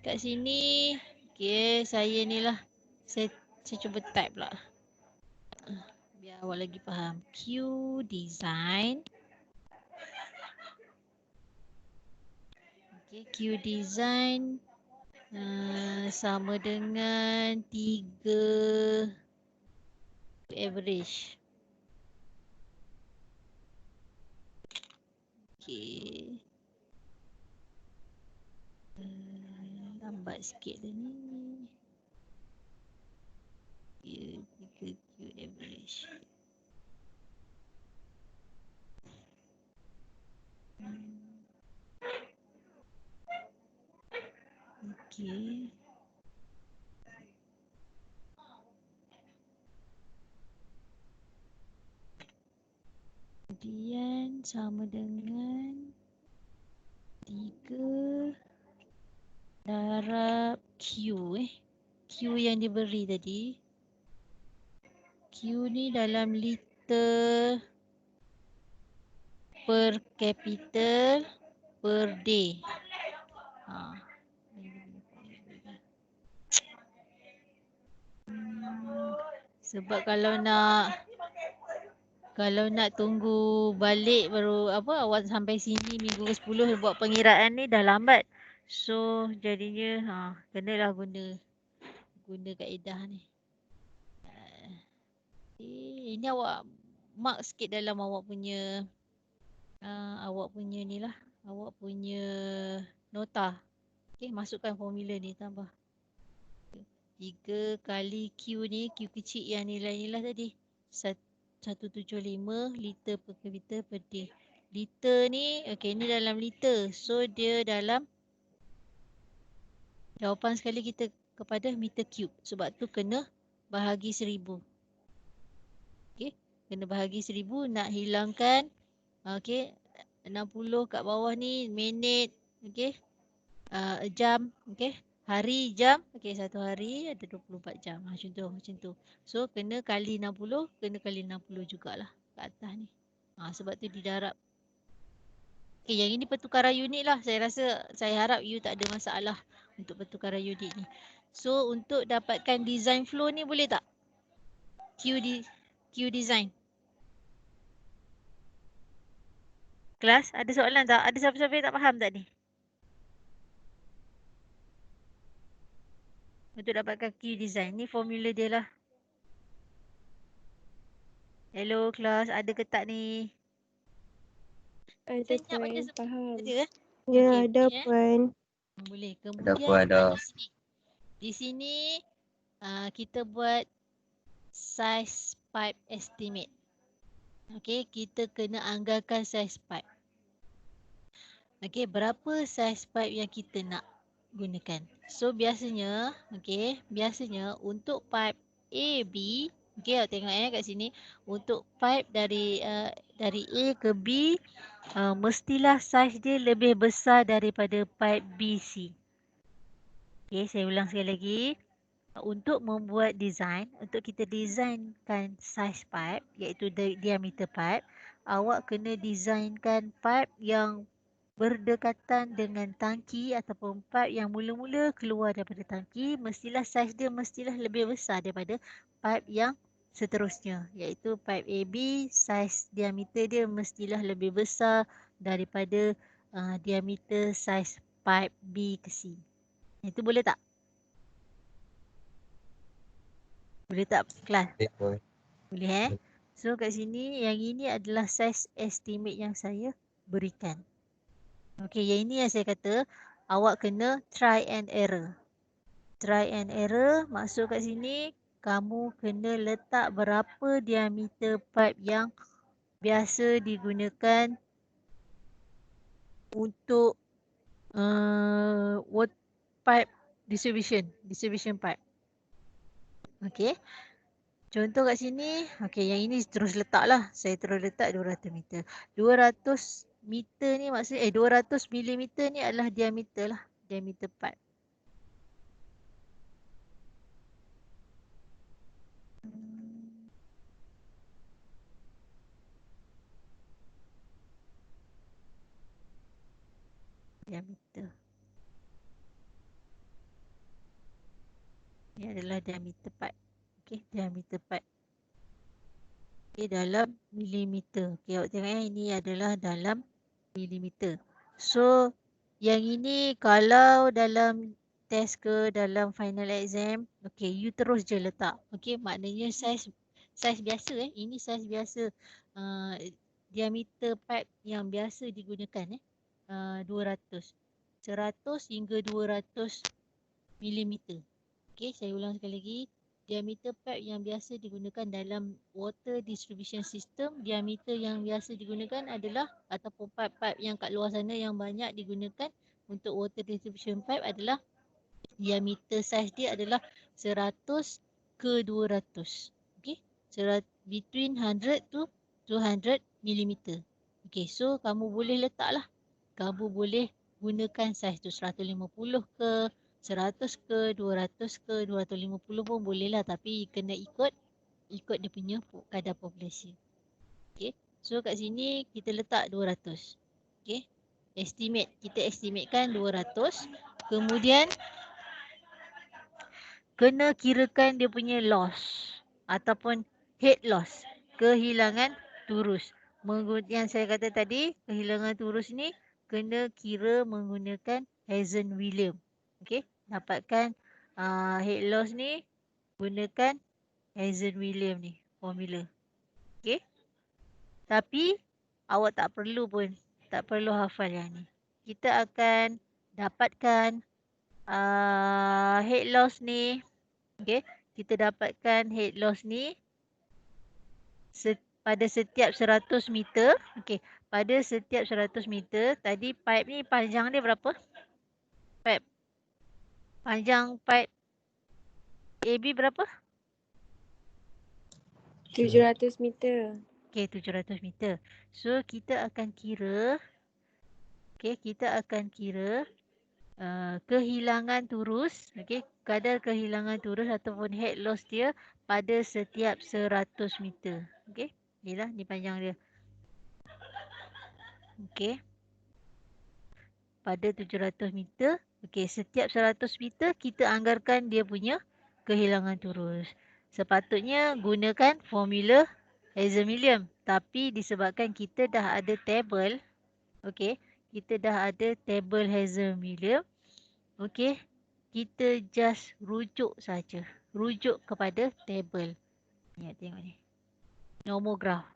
S1: Kat sini. Okay, saya ni lah. Saya cuba type pula. Biar awak lagi faham. Q design. Okay, Q design sama dengan 3 average. Okay. Lambat sikit dah ni. 3 Q average. Okay. Kemudian sama dengan 3 darab Q Q yang diberi tadi. Q ni dalam liter per capital per day. Sebab kalau nak tunggu balik baru awak sampai sini minggu ke-10 buat pengiraan ni dah lambat. So jadinya kenalah guna kaedah ni. Ini awak mark sikit dalam awak punya ni lah. Awak punya nota. Okay, masukkan formula ni tambah. 3 kali Q ni, Q kecil yang nilai-nilai tadi. 175 liter per kapita per day. Liter ni, okay, ni dalam liter. So, dia dalam jawapan sekali kita kepada meter cube. Sebab tu kena bahagi 1000. Okay, kena bahagi 1000 nak hilangkan, okay, 60 kat bawah ni minit, okay, jam, okay, hari, jam, okay, satu hari ada 24 jam. Macam tu. So, kena kali 60, kena kali 60 jugalah kat atas ni. Sebab tu didarab. Okay, yang ini pertukaran unit lah. Saya harap you tak ada masalah untuk pertukaran unit ni. So, untuk dapatkan design flow ni boleh tak? Q design. Kelas, ada soalan tak? Ada siapa-siapa yang tak faham tak ni? Untuk dapatkan Q design. Ni formula dia lah. Hello kelas, ada ke tak ni?
S4: Ada
S1: Senyap
S4: Puan,
S1: aja sebab
S4: faham.
S1: ada ke?
S4: Ya,
S1: Okey,
S4: ada
S1: boleh,
S4: Puan.
S1: Boleh.
S2: Ada
S1: Kemudian
S2: ada.
S1: di sini kita buat size pipe estimate. Okey, kita kena anggarkan size pipe. Okey, berapa size pipe yang kita nak gunakan? So biasanya, okey, untuk pipe AB, okey, awak tengok kat sini, untuk pipe dari A ke B, mestilah saiz dia lebih besar daripada pipe BC. Okey, saya ulang sekali lagi. Untuk membuat design, untuk kita designkan size pipe, iaitu diameter pipe, awak kena designkan pipe yang berdekatan dengan tangki ataupun pipe yang mula-mula keluar daripada tangki, mestilah saiz dia mestilah lebih besar daripada pipe yang seterusnya, iaitu pipe AB, saiz diameter dia mestilah lebih besar daripada diameter saiz pipe B ke C. Itu boleh tak? Boleh tak kelas? Boleh So kat sini yang ini adalah size estimate yang saya berikan. Okey, yang ini yang saya kata awak kena try and error. Try and error maksud kat sini kamu kena letak berapa diameter pipe yang biasa digunakan untuk pipe distribution pipe. Okey. Contoh kat sini, okey, yang ini terus letak lah. Saya terus letak 200 meter. 200 meter ni maksudnya, 200 milimeter ni adalah diameter lah. Diameter pipe. Diameter. Ini adalah diameter pipe. Okey, diameter pipe. Okey, dalam milimeter. Okey, awak tengok ini adalah dalam milimeter. So, yang ini kalau dalam test ke dalam final exam, okey, you terus je letak. Okey, maknanya saiz biasa Ini saiz biasa diameter pipe yang biasa digunakan 200. 100 hingga 200 milimeter. Okey, saya ulang sekali lagi. Diameter pipe yang biasa digunakan dalam water distribution system, diameter yang biasa digunakan adalah ataupun pipe-pipe yang kat luar sana yang banyak digunakan untuk water distribution pipe adalah diameter size dia adalah 100 ke 200. Okey, between 100 to 200 millimeter. Okey, so kamu boleh letaklah. Kamu boleh gunakan size tu 150 ke 100 ke 200 ke 250 pun boleh lah, tapi kena ikut dia punya kadar populasi. Okey. So kat sini kita letak 200. Okey. Kita estimatekan 200. Kemudian kena kirakan dia punya loss ataupun head loss, kehilangan turus. Yang saya kata tadi, kehilangan turus ni kena kira menggunakan Hazen-Williams. Okey, dapatkan head loss ni gunakan Hazen-Williams ni formula. Okey. Tapi awak tak perlu hafal yang ni. Kita akan dapatkan head loss ni. Okey, kita dapatkan head loss ni pada setiap 100 meter. Okey, pada setiap 100 meter, tadi pipe ni panjang dia berapa? Panjang pipe AB berapa?
S4: 700 meter.
S1: Okey, 700 meter. So, kita akan kira, kehilangan turus, kadar kehilangan turus ataupun head loss dia pada setiap 100 meter. Okey, inilah ni panjang dia. Okey. Pada 700 meter, okey, setiap 100 meter kita anggarkan dia punya kehilangan turus. Sepatutnya gunakan formula Hazen-Williams, tapi disebabkan kita dah ada table, okey, kita dah ada table Hazen-Williams, okey, kita just rujuk saja. Rujuk kepada table. Ni tengok ni. Nomograph.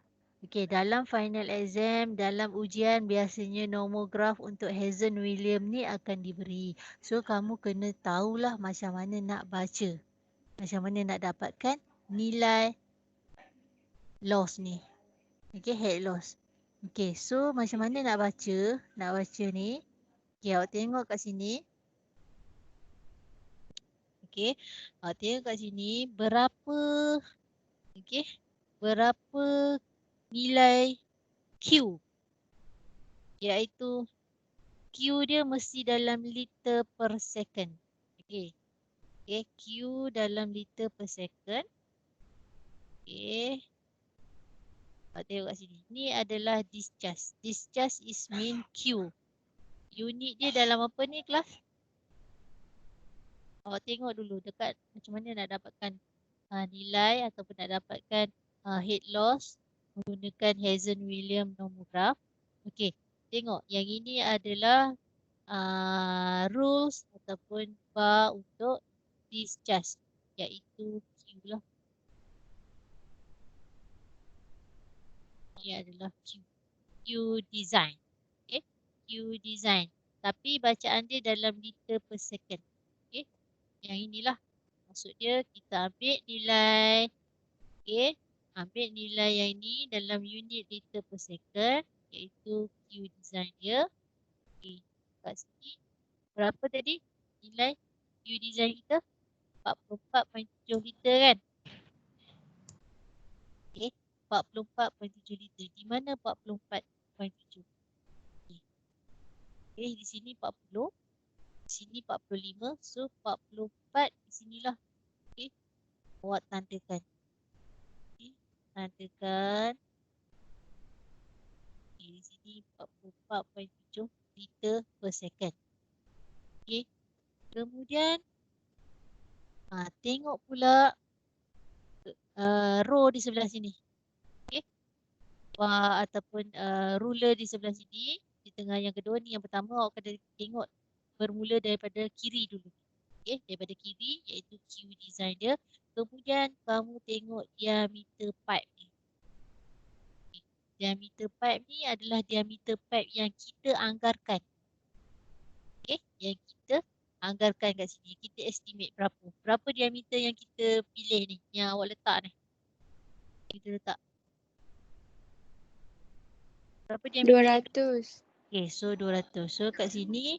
S1: Okey, dalam final exam, dalam ujian biasanya nomograph untuk Hazen-Williams ni akan diberi. So, kamu kena tahulah macam mana nak baca. Macam mana nak dapatkan nilai loss ni. Okey, head loss. Okey, so macam mana nak baca? Nak baca ni. Okey, awak tengok kat sini. Okey, awak tengok kat sini berapa, okey, berapa nilai Q, iaitu Q dia mesti dalam liter per second. Okey. Okey, Q dalam liter per second. Okey. Awak tengok kat sini. Ni adalah discharge. Discharge is mean Q. Unit dia dalam apa ni kelas? Awak tengok dulu dekat macam mana nak dapatkan nilai ataupun nak dapatkan head loss menggunakan Hazen-Williams nomograph. Okey, tengok yang ini adalah rules ataupun bar untuk discharge, iaitu Q lah. Ini adalah Q. Q design. Okay. Q design. Tapi bacaan dia dalam liter per second. Okay. Yang inilah. Maksud dia kita ambil nilai. Okay. Ambil nilai yang ini dalam unit liter per second. Iaitu Q design dia. Okay. Kat sini. Berapa tadi nilai Q design kita? 44.7 liter kan? Okay. 44.7 liter. Di mana 44.7? Okay, di sini 40. Di sini 45. So 44 di sinilah. Okay. Awak tandakan. Okay. Tandakan. Okay, di sini 44.7 liter per second. Okay. Kemudian tengok pula row di sebelah sini. Okay. Ataupun ruler di sebelah sini. Di tengah yang kedua ni, yang pertama awak kena tengok bermula daripada kiri dulu. Okay, daripada kiri iaitu Q design dia. Kemudian kamu tengok diameter pipe ni. Okay. Diameter pipe ni adalah diameter pipe yang kita anggarkan. Okay, yang kita anggarkan kat sini. Kita estimate berapa. Berapa diameter yang kita pilih ni, yang awak letak ni. Kita letak. Berapa diameter?
S4: 200.
S1: Okay, so 200. So kat sini,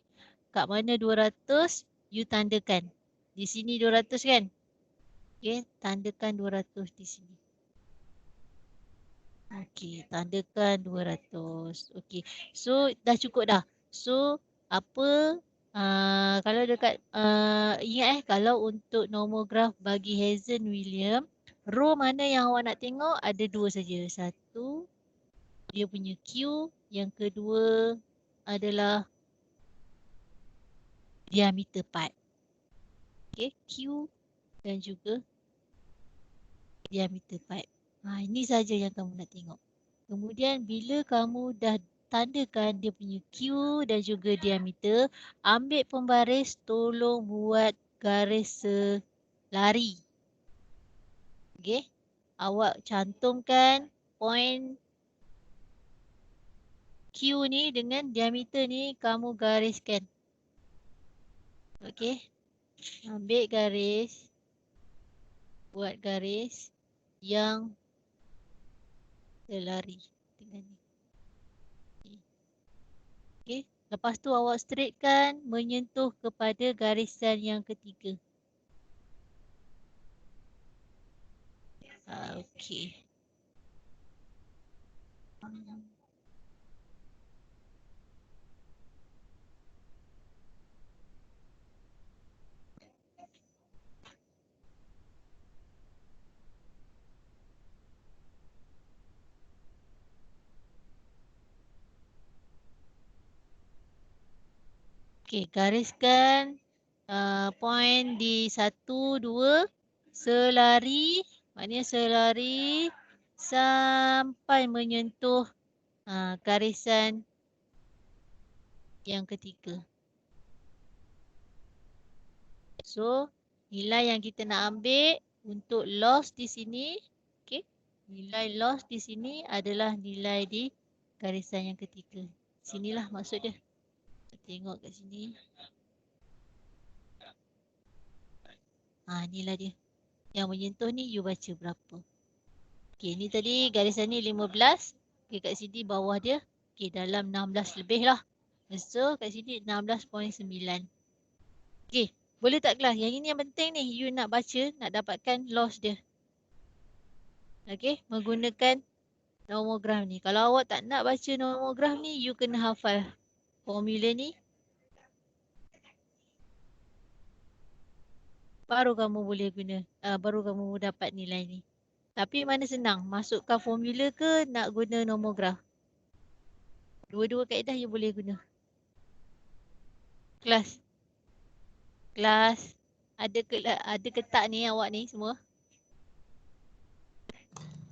S1: kat mana 200, you tandakan. Di sini 200 kan? Okay, tandakan 200 di sini. Okay, tandakan 200. Okay, so dah cukup dah. So, apa, kalau dekat, ingat kalau untuk nomograph bagi Hazen-Williams, row mana yang awak nak tengok ada dua saja. Satu, dia punya Q. Yang kedua adalah diameter pipe. Okay, Q dan juga diameter pipe. Ini saja yang kamu nak tengok. Kemudian bila kamu dah tandakan dia punya Q dan juga diameter, ambil pembaris, tolong buat garis selari. Okay, awak cantumkan point Q ni dengan diameter ni kamu gariskan. Okay, ambil garis, buat garis yang Selari dengan ni. Okey. Lepas tu awak straightkan menyentuh kepada garisan yang ketiga. Okey. Okey, gariskan point di 1, 2 selari, maknanya selari sampai menyentuh garisan yang ketiga. So, nilai yang kita nak ambil untuk loss di sini, okey, nilai loss di sini adalah nilai di garisan yang ketiga. Sinilah maksud dia. Tengok kat sini. Inilah dia. Yang menyentuh ni you baca berapa. Okey, ni tadi garisan ni 15. Okey, kat sini bawah dia. Okey, dalam 16 lebih lah. So, kat sini 16.9. Okey, boleh tak kelas? Yang ini yang penting ni. You nak baca, nak dapatkan loss dia. Okey, menggunakan nomograf ni. Kalau awak tak nak baca nomograf ni, you kena hafal formula ni. Baru kamu boleh guna, baru kamu dapat nilai ni. Tapi mana senang, masukkan formula ke nak guna nomograf? Dua-dua kaedah you boleh guna. Kelas. Kelas. Ada ke tak ni awak ni semua?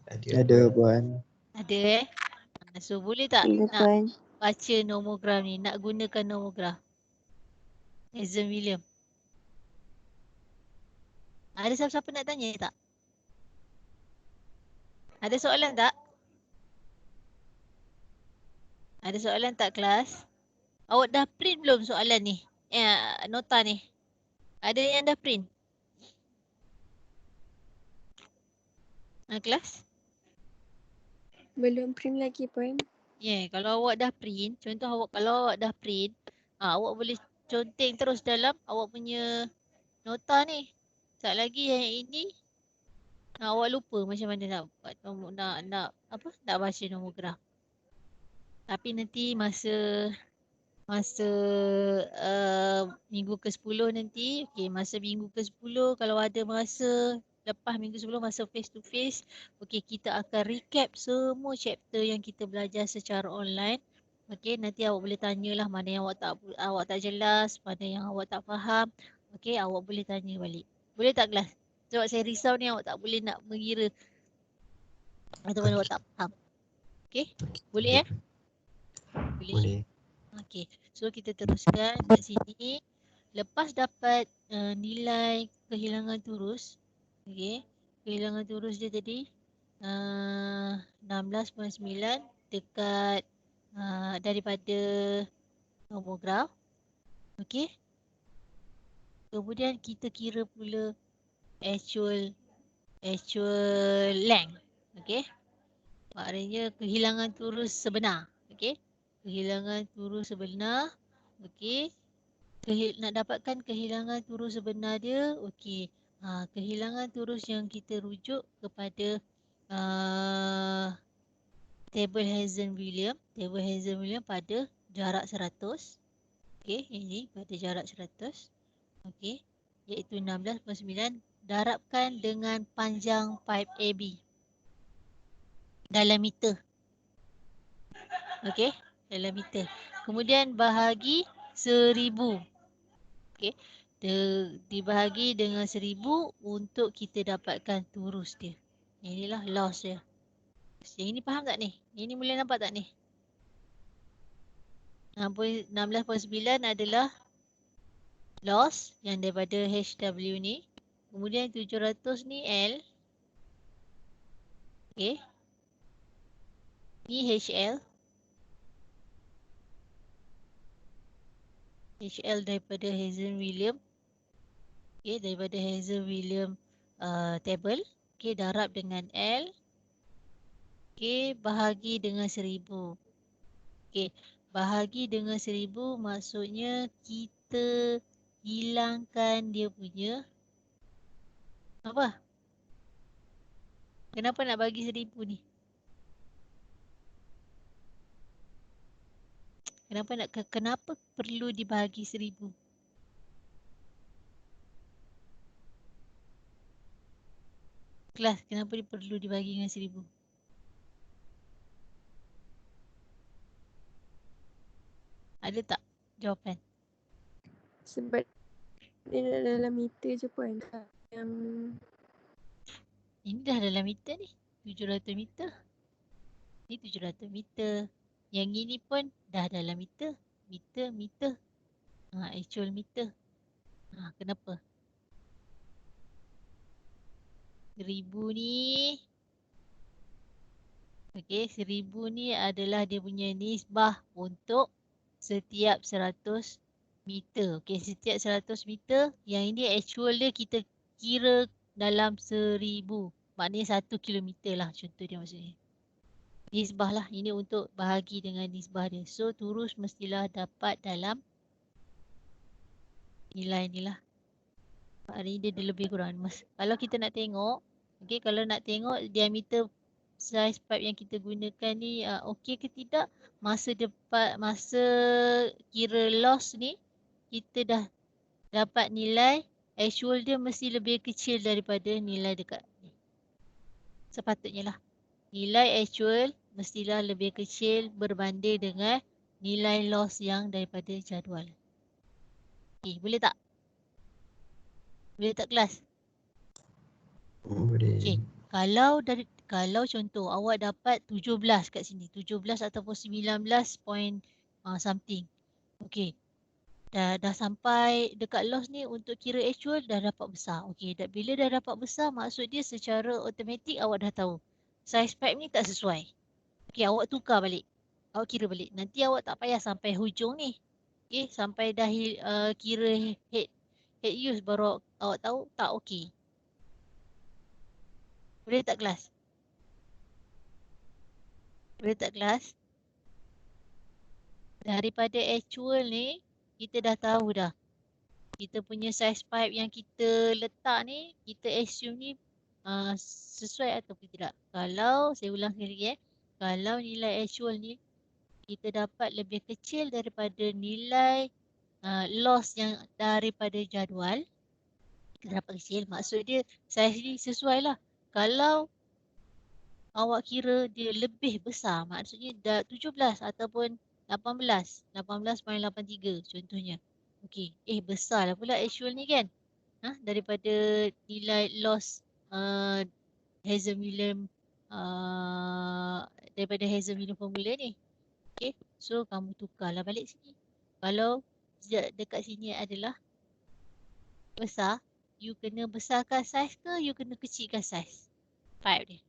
S3: Ada puan.
S1: Ada So boleh tak
S4: Ada
S1: nak
S4: puan.
S1: baca nomograf ni, nak gunakan nomograf? Hazen William. Ada siapa-siapa nak tanya tak? Ada soalan tak? Ada soalan tak kelas? Awak dah print belum soalan ni? Nota ni. Ada yang dah print? Kelas?
S4: Belum print lagi puan.
S1: Kalau awak dah print, contoh kalau awak dah print, awak boleh conteng terus dalam awak punya nota ni. Sekejap lagi yang ini awak lupa macam mana nak buat nak baca nomograf. Tapi nanti masa minggu ke-10 nanti, masa minggu ke-10 kalau ada masa lepas minggu 10 masa face to face, kita akan recap semua chapter yang kita belajar secara online. Nanti awak boleh tanyalah mana yang awak tak jelas, mana yang awak tak faham. Awak boleh tanya balik. Boleh tak kelas? Sebab saya risau ni awak tak boleh nak mengira ataupun awak tak faham. Boleh
S2: Boleh.
S1: So kita teruskan kat sini. Lepas dapat nilai kehilangan turus, kehilangan turus dia tadi 16.9 dekat daripada nomograf. Kemudian kita kira pula actual length. Maknanya kehilangan turus sebenar. Kehilangan turus sebenar. Nak dapatkan kehilangan turus sebenar dia, kehilangan turus yang kita rujuk kepada table Hazen William pada jarak 100. Ini pada jarak 100. Iaitu 16.9 darabkan dengan panjang pipe AB dalam meter. Dalam meter. Kemudian bahagi 1000. Dibahagi dengan 1000 untuk kita dapatkan turus dia. Inilah loss dia. Yang ini faham tak ni? Ini boleh nampak tak ni? 16.9 adalah loss yang daripada HW ni. Kemudian 700 ni L. Ni HL. HL daripada Hazen William. Daripada Hazen William table. Darab dengan L. Okey, bahagi dengan 1000. Okey, bahagi dengan 1000 maksudnya kita hilangkan dia punya apa? Kenapa nak bagi 1000 ni? Kenapa perlu dibahagi 1000? Kelas, kenapa dia perlu dibagi dengan 1000? Ada tak jawapan?
S4: Sebab dia dalam meter je pun. Yang
S1: Ini dah dalam meter ni. 700 meter. Ni 700 meter. Yang ini pun dah dalam meter. Meter. Actual meter. Kenapa? 1000 ni. Okey, 1000 ni adalah dia punya nisbah untuk setiap 100 meter. Okey, setiap 100 meter. Yang ini actual dia kita kira dalam 1000. Maknanya 1 kilometer lah contoh dia maksudnya. Nisbah lah. Ini untuk bahagi dengan nisbah dia. So, turus mestilah dapat dalam nilai ni lah. Hari ni dia lebih kurang. Kalau kita nak tengok, okay, kalau nak tengok diameter size pipe yang kita gunakan ni okey ke tidak, masa kira loss ni, kita dah dapat nilai actual dia mesti lebih kecil daripada nilai dekat ni. Sepatutnya lah. Nilai actual mestilah lebih kecil berbanding dengan nilai loss yang daripada jadual. Okay, boleh tak? Boleh tak kelas?
S2: Boleh.
S1: Okay. Kalau contoh awak dapat 17 kat sini. 17 ataupun 19 point something. Okay. Dah sampai dekat loss ni untuk kira actual dah dapat besar. Okay. Bila dah dapat besar maksud dia secara automatik awak dah tahu. Size pipe ni tak sesuai. Okay. Awak tukar balik. Awak kira balik. Nanti awak tak payah sampai hujung ni. Okay. Sampai dah kira head use baru awak tahu tak okay. Boleh tak kelas? Boleh tak kelas? Daripada actual ni, kita dah tahu dah. Kita punya size pipe yang kita letak ni, kita assume ni sesuai ataupun tidak. Kalau, saya ulang sekali lagi kalau nilai actual ni, kita dapat lebih kecil daripada nilai loss yang daripada jadual, kita dapat kecil. Maksud dia, size ni sesuai lah. Kalau awak kira dia lebih besar, maksudnya dah 17 ataupun 18.83 contohnya. Okey, besar lah pula actual ni kan. Daripada nilai loss Hazel-Millen daripada Hazel-Millen formula ni. Okey, so kamu tukarlah balik sini. Kalau dekat sini adalah besar, you kena besarkan size ke you kena kecilkan size pipe dia.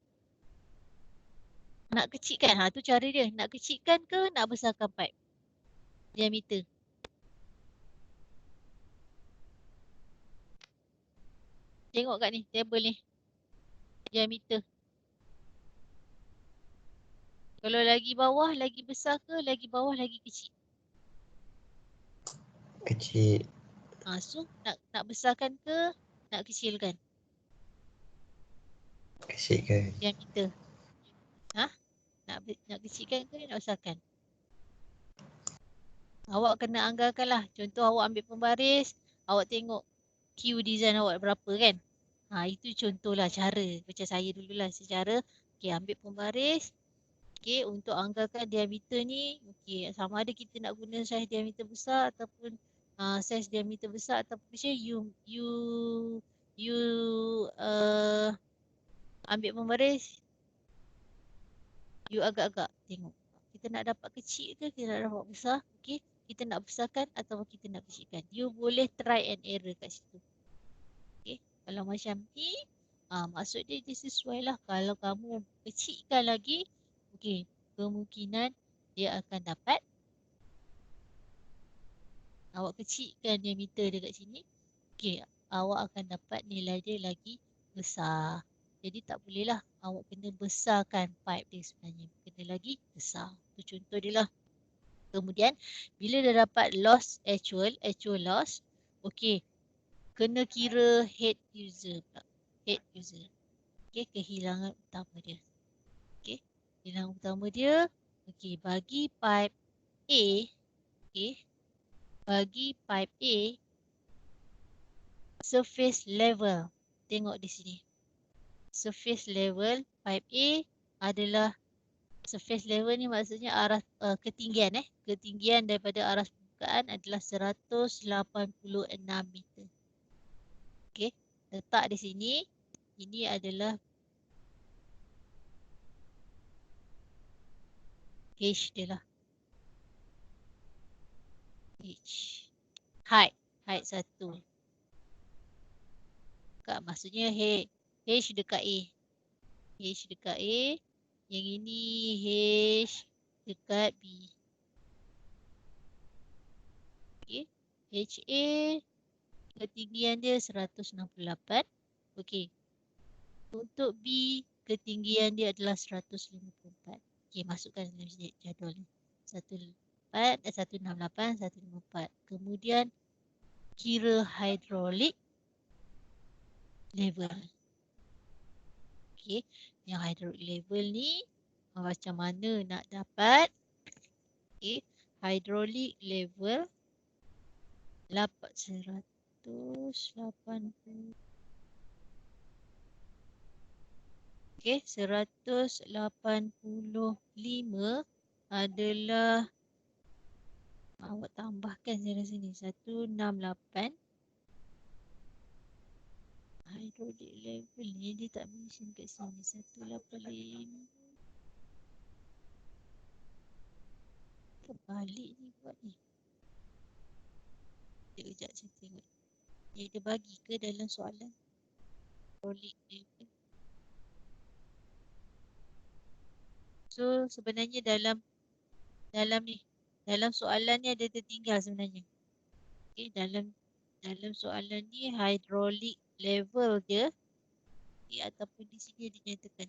S1: Nak kecilkan, tu cara dia. Nak kecilkan ke nak besarkan pipe? Diameter. Tengok kat ni, table ni. Diameter. Kalau lagi bawah, lagi besar ke? Lagi bawah, lagi kecil?
S2: Kecil.
S1: So, nak besarkan ke? Nak kecilkan?
S2: Kecilkan.
S1: Diameter. Nak kecilkan ke nak besarkan? Awak kena anggarkan lah. Contoh awak ambil pembaris, awak tengok Q design awak berapa kan? Itu contohlah cara. Macam saya dululah secara, ambil pembaris. Untuk anggarkan diameter ni, sama ada kita nak guna saiz diameter besar ataupun saiz diameter besar ataupun macam you ambil pembaris, you agak-agak tengok. Kita nak dapat kecil ke kita nak dapat besar? Kita nak besarkan atau kita nak kecilkan. You boleh try and error kat situ. Kalau macam ni, maksud dia sesuai lah. Kalau kamu kecilkan lagi, kemungkinan dia akan dapat. Awak kecilkan diameter dia kat sini. Awak akan dapat nilai dia lagi besar. Jadi tak bolehlah awak kena besarkan pipe dia sebenarnya. Kena lagi besar. Itu contoh dia lah. Kemudian bila dah dapat loss actual loss, okey, kena kira head user pula. Head user. Okey, kehilangan utama dia. Okey, kehilangan utama dia. Okey, bagi pipe A, okey, bagi pipe A, surface level. Tengok di sini. Surface level pipe A adalah surface level ni maksudnya arah ketinggian ketinggian daripada aras permukaan adalah 186 meter. Okey, letak di sini. Ini adalah H dia lah. H. Height 1. Maksudnya H dekat A. H dekat A. Yang ini H dekat B. Okey. HA ketinggian dia 168. Okey. Untuk B ketinggian dia adalah 154. Okey, masukkan dalam jadual ni. 168, 154. Kemudian kira hidrolik level. Okey, yang hidrolik level ni macam mana nak dapat? Okey, hidrolik level 180. Okey, 185 adalah awak tambahkan sana sini 168. Hidrolik level ni dia tak mention kat sini 185. Terbalik ni buat ni. Sekejap saya tengok. Dia bagi ke dalam soalan? Hidrolik level. So sebenarnya dalam ni, dalam soalan ni ada tertinggal sebenarnya. Okey, dalam soalan ni hidrolik level dia ataupun di sini dia nyatakan.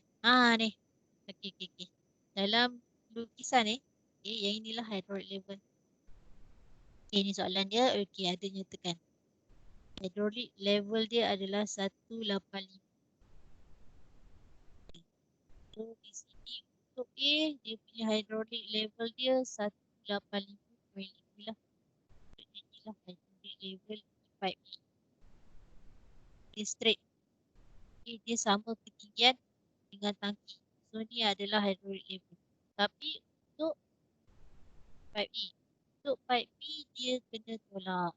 S1: Ni. Okey. Dalam lukisan ni, yang inilah hidrolik level. Okey, ni soalan dia. Okey, ada nyatakan. Hidrolik level dia adalah 185. So di sini untuk A, dia punya hidrolik level dia 185.5 lah. Inilah hidrolik level pipe A. Dia straight. Okay, dia sama ketinggian dengan tangki. So ni adalah hidrolik level. Tapi untuk pipe A, untuk pipe B dia kena tolak.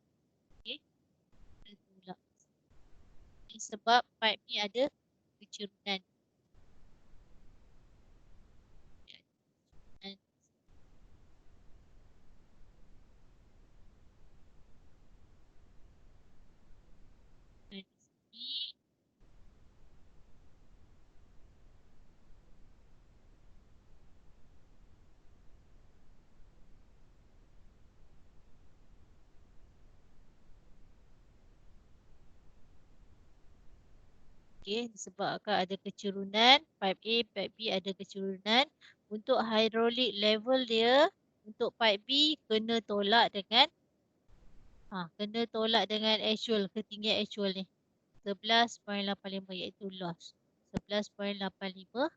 S1: Okay, kena tolak. Ini sebab pipe ni ada kecerunan. Dan di sini okay, disebabkan ada kecerunan, pipe A, pipe B ada kecerunan. Untuk hidrolik level dia, untuk pipe B kena tolak dengan actual, ketinggian actual ni. 11.85 iaitu loss. 11.85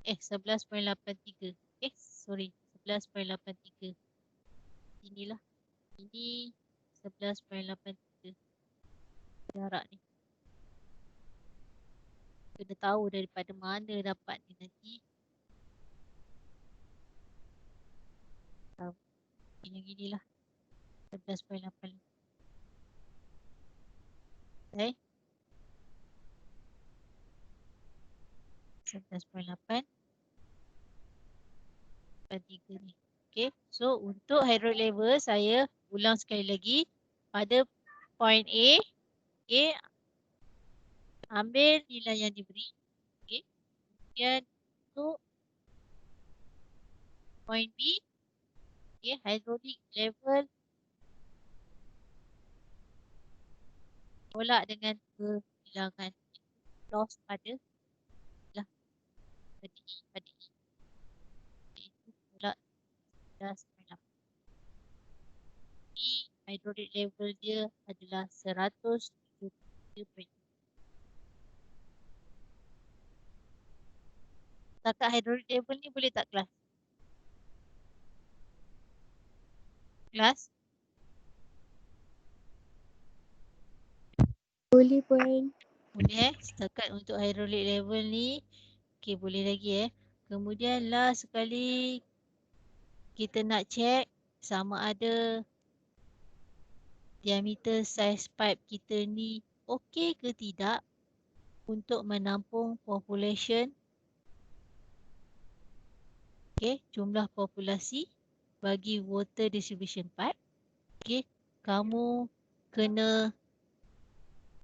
S1: 11.83. Sorry, 11.83. Inilah. Ini 11.83. Jarak ni. Kena tahu daripada mana dapat ni nanti. Yang inilah. 11.85. Okay. 11.8. 83 ni. Okay. So untuk hydrolik level saya ulang sekali lagi. Pada point A. Okay. Ambil nilai yang diberi. Okay. Kemudian untuk point B. Okay. Hydrolik level. Tolak dengan kehilangan loss pada lah pada E iaitu tolak 11.8. Hydrolic level dia adalah 173. Setakat hydrolic level ni boleh tak kelas? Kelas?
S4: Boleh puan.
S1: Boleh setakat untuk hydrolic level ni. Okay, boleh lagi Kemudian last sekali kita nak check sama ada diameter size pipe kita ni okey ke tidak untuk menampung population. Okay, jumlah populasi bagi water distribution pipe. Okay, kamu kena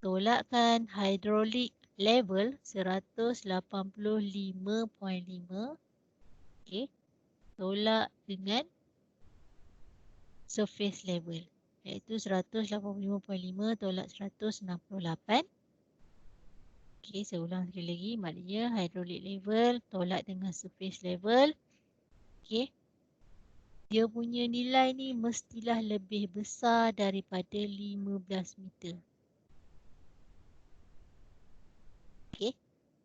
S1: tolakkan hydraulic level 185.5. Okay, tolak dengan surface level iaitu 185.5 tolak 168. Okay, saya ulang sekali lagi. Maknanya hydraulic level tolak dengan surface level. Okay, dia punya nilai ni mestilah lebih besar daripada 15 meter. Okay,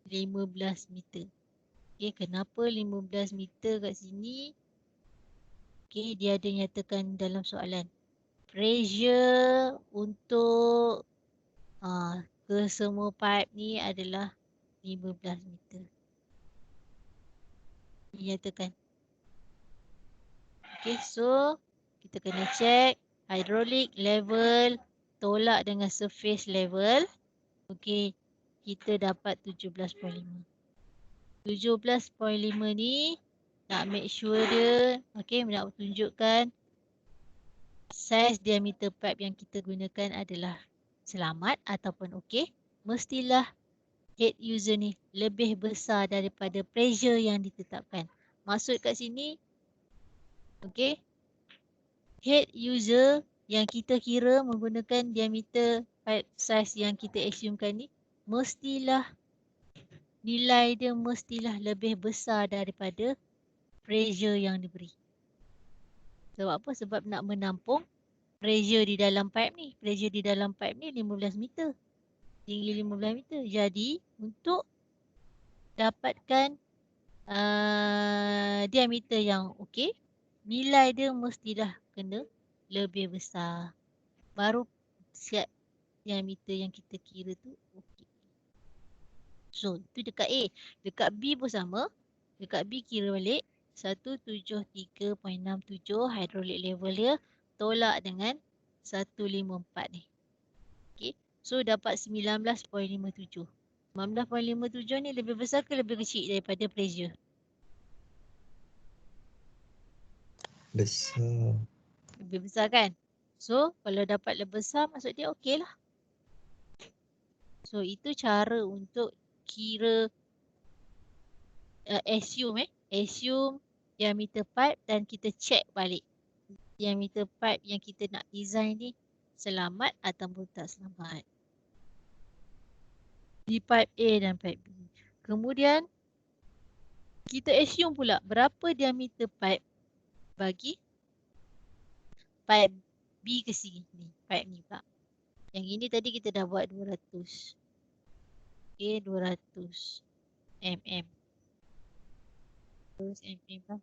S1: 15 meter. Okay, kenapa 15 meter kat sini? Okay, dia ada nyatakan dalam soalan. Pressure untuk ke semua pipe ni adalah 15 meter. Dinyatakan. Okay, so kita kena check hydraulic level tolak dengan surface level. Okay, kita dapat 17.5. 17.5 ni nak make sure dia, okay, nak tunjukkan size diameter pipe yang kita gunakan adalah selamat ataupun okey. Mestilah head user ni lebih besar daripada pressure yang ditetapkan. Maksud kat sini, okey, head user yang kita kira menggunakan diameter pipe size yang kita assumekan ni, mestilah nilai dia mestilah lebih besar daripada pressure yang diberi. Sebab apa? Sebab nak menampung pressure di dalam pipe ni. Pressure di dalam pipe ni 15 meter. Tinggi 15 meter. Jadi, untuk dapatkan diameter yang okey, nilai dia mestilah kena lebih besar. Baru siap diameter yang kita kira tu okey. So, itu dekat A. Dekat B pun sama. Dekat B kira balik 173.67 hydraulic level dia tolak dengan 154 ni. Okay. So, dapat 19.57. 19.57 ni lebih besar ke lebih kecil daripada pressure?
S2: Besar.
S1: Lebih besar kan? So, kalau dapat lebih besar maksud dia okey lah. So, itu cara untuk kira assume diameter pipe dan kita check balik diameter pipe yang kita nak design ni selamat ataupun tak selamat. Di pipe A dan pipe B. Kemudian kita assume pula berapa diameter pipe bagi pipe B ke C ni. Pipe ni pula. Yang ini tadi kita dah buat 200. Okay, 200 mm. Terus mm lah.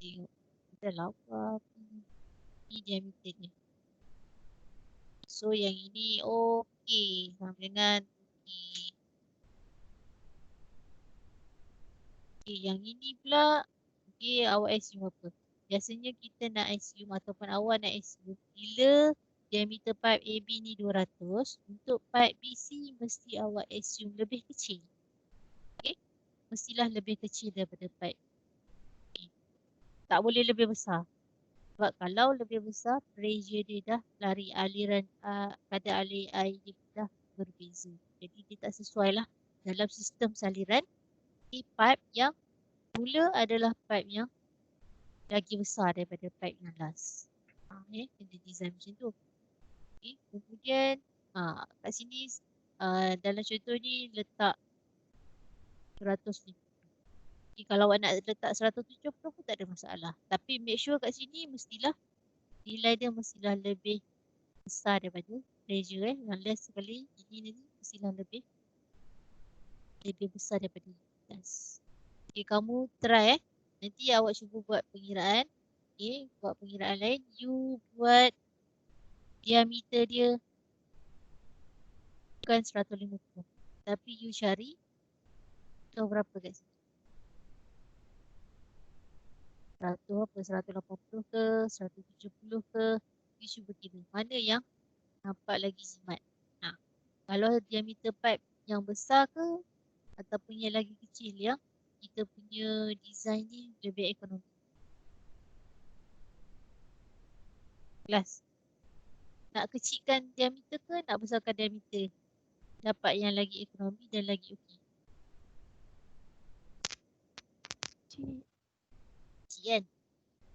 S1: Tengok. Kita lapar. Ini diameter ni. So yang ini okey. Sama dengan okey. Okay, yang ini pula. Okay, awak assume apa? Biasanya kita nak assume ataupun awak nak assume bila diameter pipe AB ni 200. Untuk pipe BC mesti awak assume lebih kecil. Okay. Mestilah lebih kecil daripada pipe. Okay. Tak boleh lebih besar. Sebab kalau lebih besar, pressure dia dah lari aliran kadar alir air dia dah berbeza. Jadi dia tak sesuai lah dalam sistem saliran. Pipe yang mula adalah pipe yang lagi besar daripada pipe yang last. Kena design macam tu. Okay. Kemudian kat sini dalam contoh ni letak 150. Okay, kalau awak nak letak 170 pun tak ada masalah. Tapi make sure kat sini mestilah nilai dia mestilah lebih besar daripada pressure yang less sekali. Ini nanti mestilah lebih besar daripada atas. Okay, kamu try nanti awak cuba buat pengiraan. Okay, buat pengiraan lain. You buat diameter dia bukan 150. Tapi you cari tahu berapa kat sini. 100 apa, 180 ke, 170 ke. You cuba kira mana yang nampak lagi jimat. Kalau diameter pipe yang besar ke ataupun yang lagi kecil yang kita punya design ni lebih ekonomi. Kelas. Nak kecilkan diameter ke nak besarkan diameter? Dapat yang lagi ekonomi dan lagi okey. Kecil kan?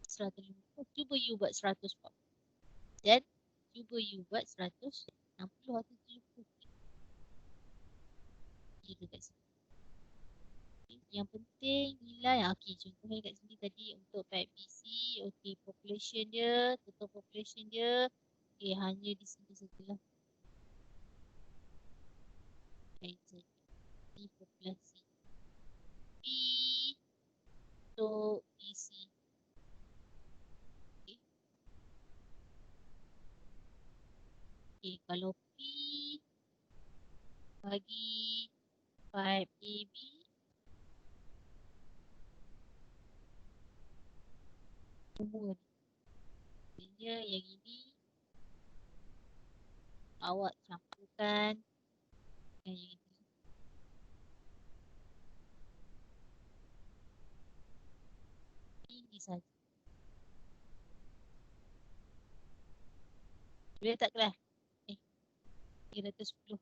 S1: 150. Cuba you buat 100 pop. Dan cuba you buat 160 atau 70. Kita kat sini. Yang penting nilai. Okey, contohnya kat sini tadi untuk pipe BC. Okey, population dia, total population dia. Okey, hanya di sini sajalah. Jadi populasi P untuk BC. Okey. Okey, kalau P bagi pipe AB semua dia yang ini awak campurkan dengan yang ini. Ini saja. Boleh tak kelas? 310.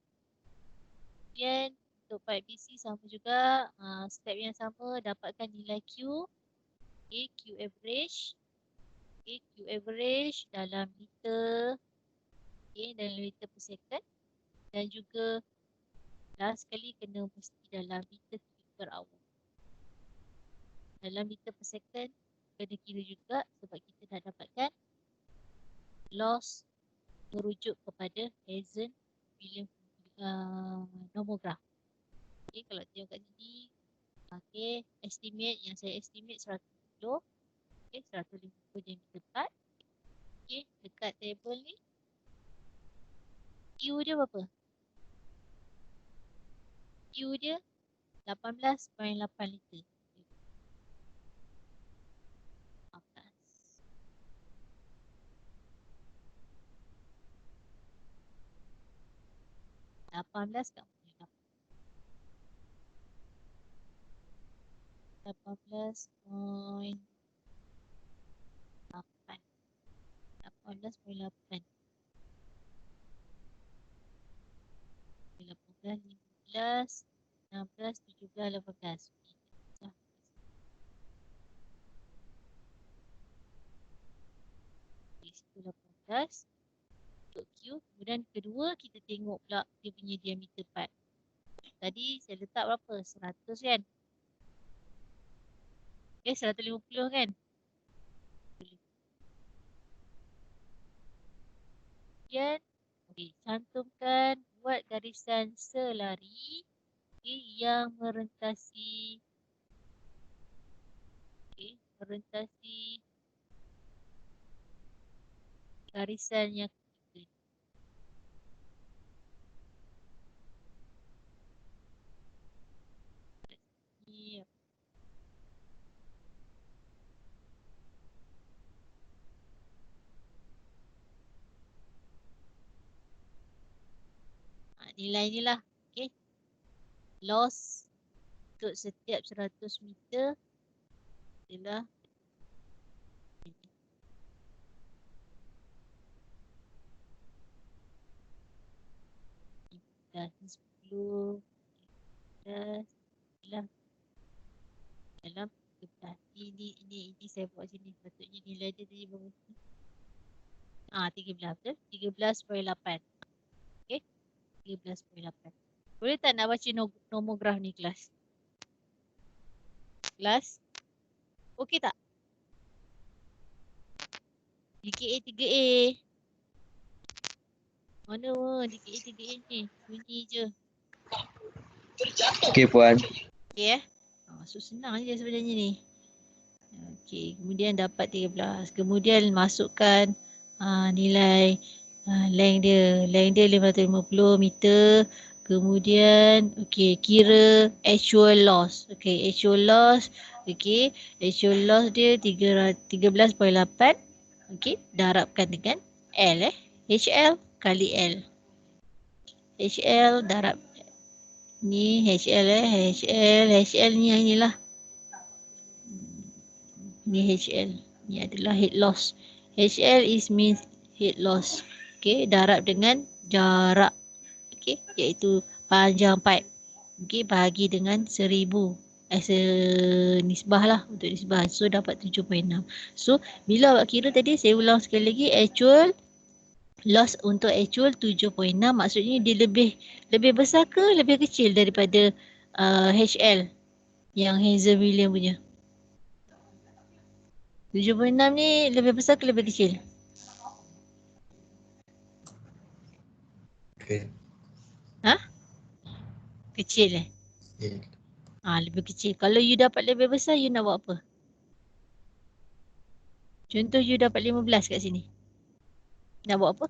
S1: Kemudian untuk pipe BC sama juga. Step yang sama, dapatkan nilai Q. Okay, Q average. Okay, Q average dalam liter. Okay, dalam liter per second. Dan juga last sekali kena mesti dalam liter per hour. Dalam liter per second kena kira juga sebab kita dah dapatkan loss merujuk kepada Hazen-Williams nomograph. Okay, kalau tengok kat sini, okay, estimate yang saya estimate 150. Okay, 150 yang kita dapat. Okay, dekat table ni Q dia berapa? Q dia 18.8 liter. 18 kat mana? 18.8. 18.8. 18, 15, 16, 17, 18. Di situ 18 untuk Q. Kemudian kedua kita tengok pula dia punya diameter part. Tadi saya letak berapa? 100 kan? Okay, 150 kan? Kemudian okay, cantumkan buat garisan selari yang merentasi garisan yang ketiga. Ni nilai ni lah. Okay. Loss untuk setiap 100 meter adalah dah 10 dah dalam 13. Ini saya buat sini. Patutnya nilai dia tadi berapa? 13 betul? 13.8. Okay. 13.8. Boleh tak nak baca nomograf ni kelas? Kelas? Okey tak? DKA 3A. Mana DKA 3A ni? Bunyi je.
S2: Okey puan.
S1: Okey so senang je sebenarnya ni. Okey, kemudian dapat 13. Kemudian masukkan nilai length dia. Length dia 550 meter. Kemudian okey, kira actual loss. Okey, actual loss. Okey, actual loss dia 13.8. Okey, darabkan dengan L HL kali L. HL darab ni HL HL ni yang inilah. Ni HL. Ni adalah head loss. HL is means head loss. Okey, darab dengan jarak. Okey, iaitu panjang pipe. Okey, bahagi dengan 1000. As a nisbah lah, untuk nisbah. So dapat 7.6. So bila awak kira tadi, saya ulang sekali lagi, actual loss untuk actual 7.6, maksudnya dia lebih besar ke lebih kecil daripada HL yang Hazel-Williams punya? 7.6 ni lebih besar ke lebih kecil?
S2: Okey.
S1: Kecil
S2: Okey.
S1: lebih kecil. Kalau you dapat lebih besar, you nak buat apa? Contoh you dapat 15 kat sini. Nak buat apa?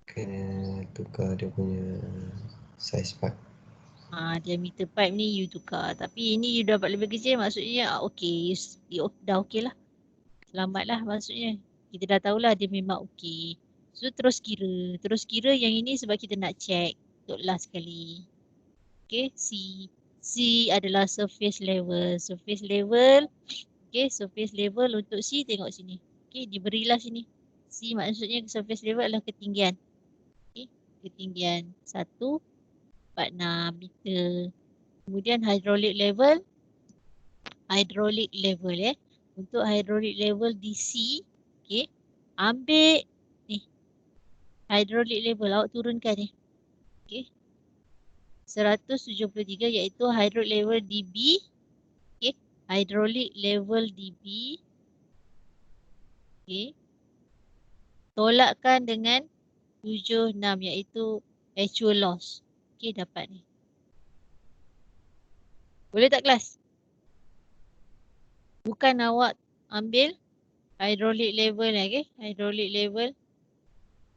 S2: Kena tukar dia punya size part.
S1: Diameter pipe ni you tukar. Tapi ini you dapat lebih kecil, maksudnya okey, you dah okey lah. Selamat lah maksudnya. Kita dah tahulah dia memang okey. So terus kira. Terus kira yang ini sebab kita nak check untuk last kali. Okay, C adalah surface level. Surface level. Okay, surface level untuk C tengok sini. Okay, diberilah sini. C maksudnya surface level adalah ketinggian. Okay, ketinggian 146 meter. Kemudian hydraulic level. Hydraulic level Untuk hydraulic level di C. Okay, ambil ni. Hydraulic level awak turunkan ni. Okay. 173 iaitu hydraulic level DB. Okay. Hydraulic level DB. Okay. Tolakkan dengan 76 iaitu actual loss. Okay, dapat ni. Boleh tak kelas? Bukan awak ambil hydraulic level okay? Hydraulic level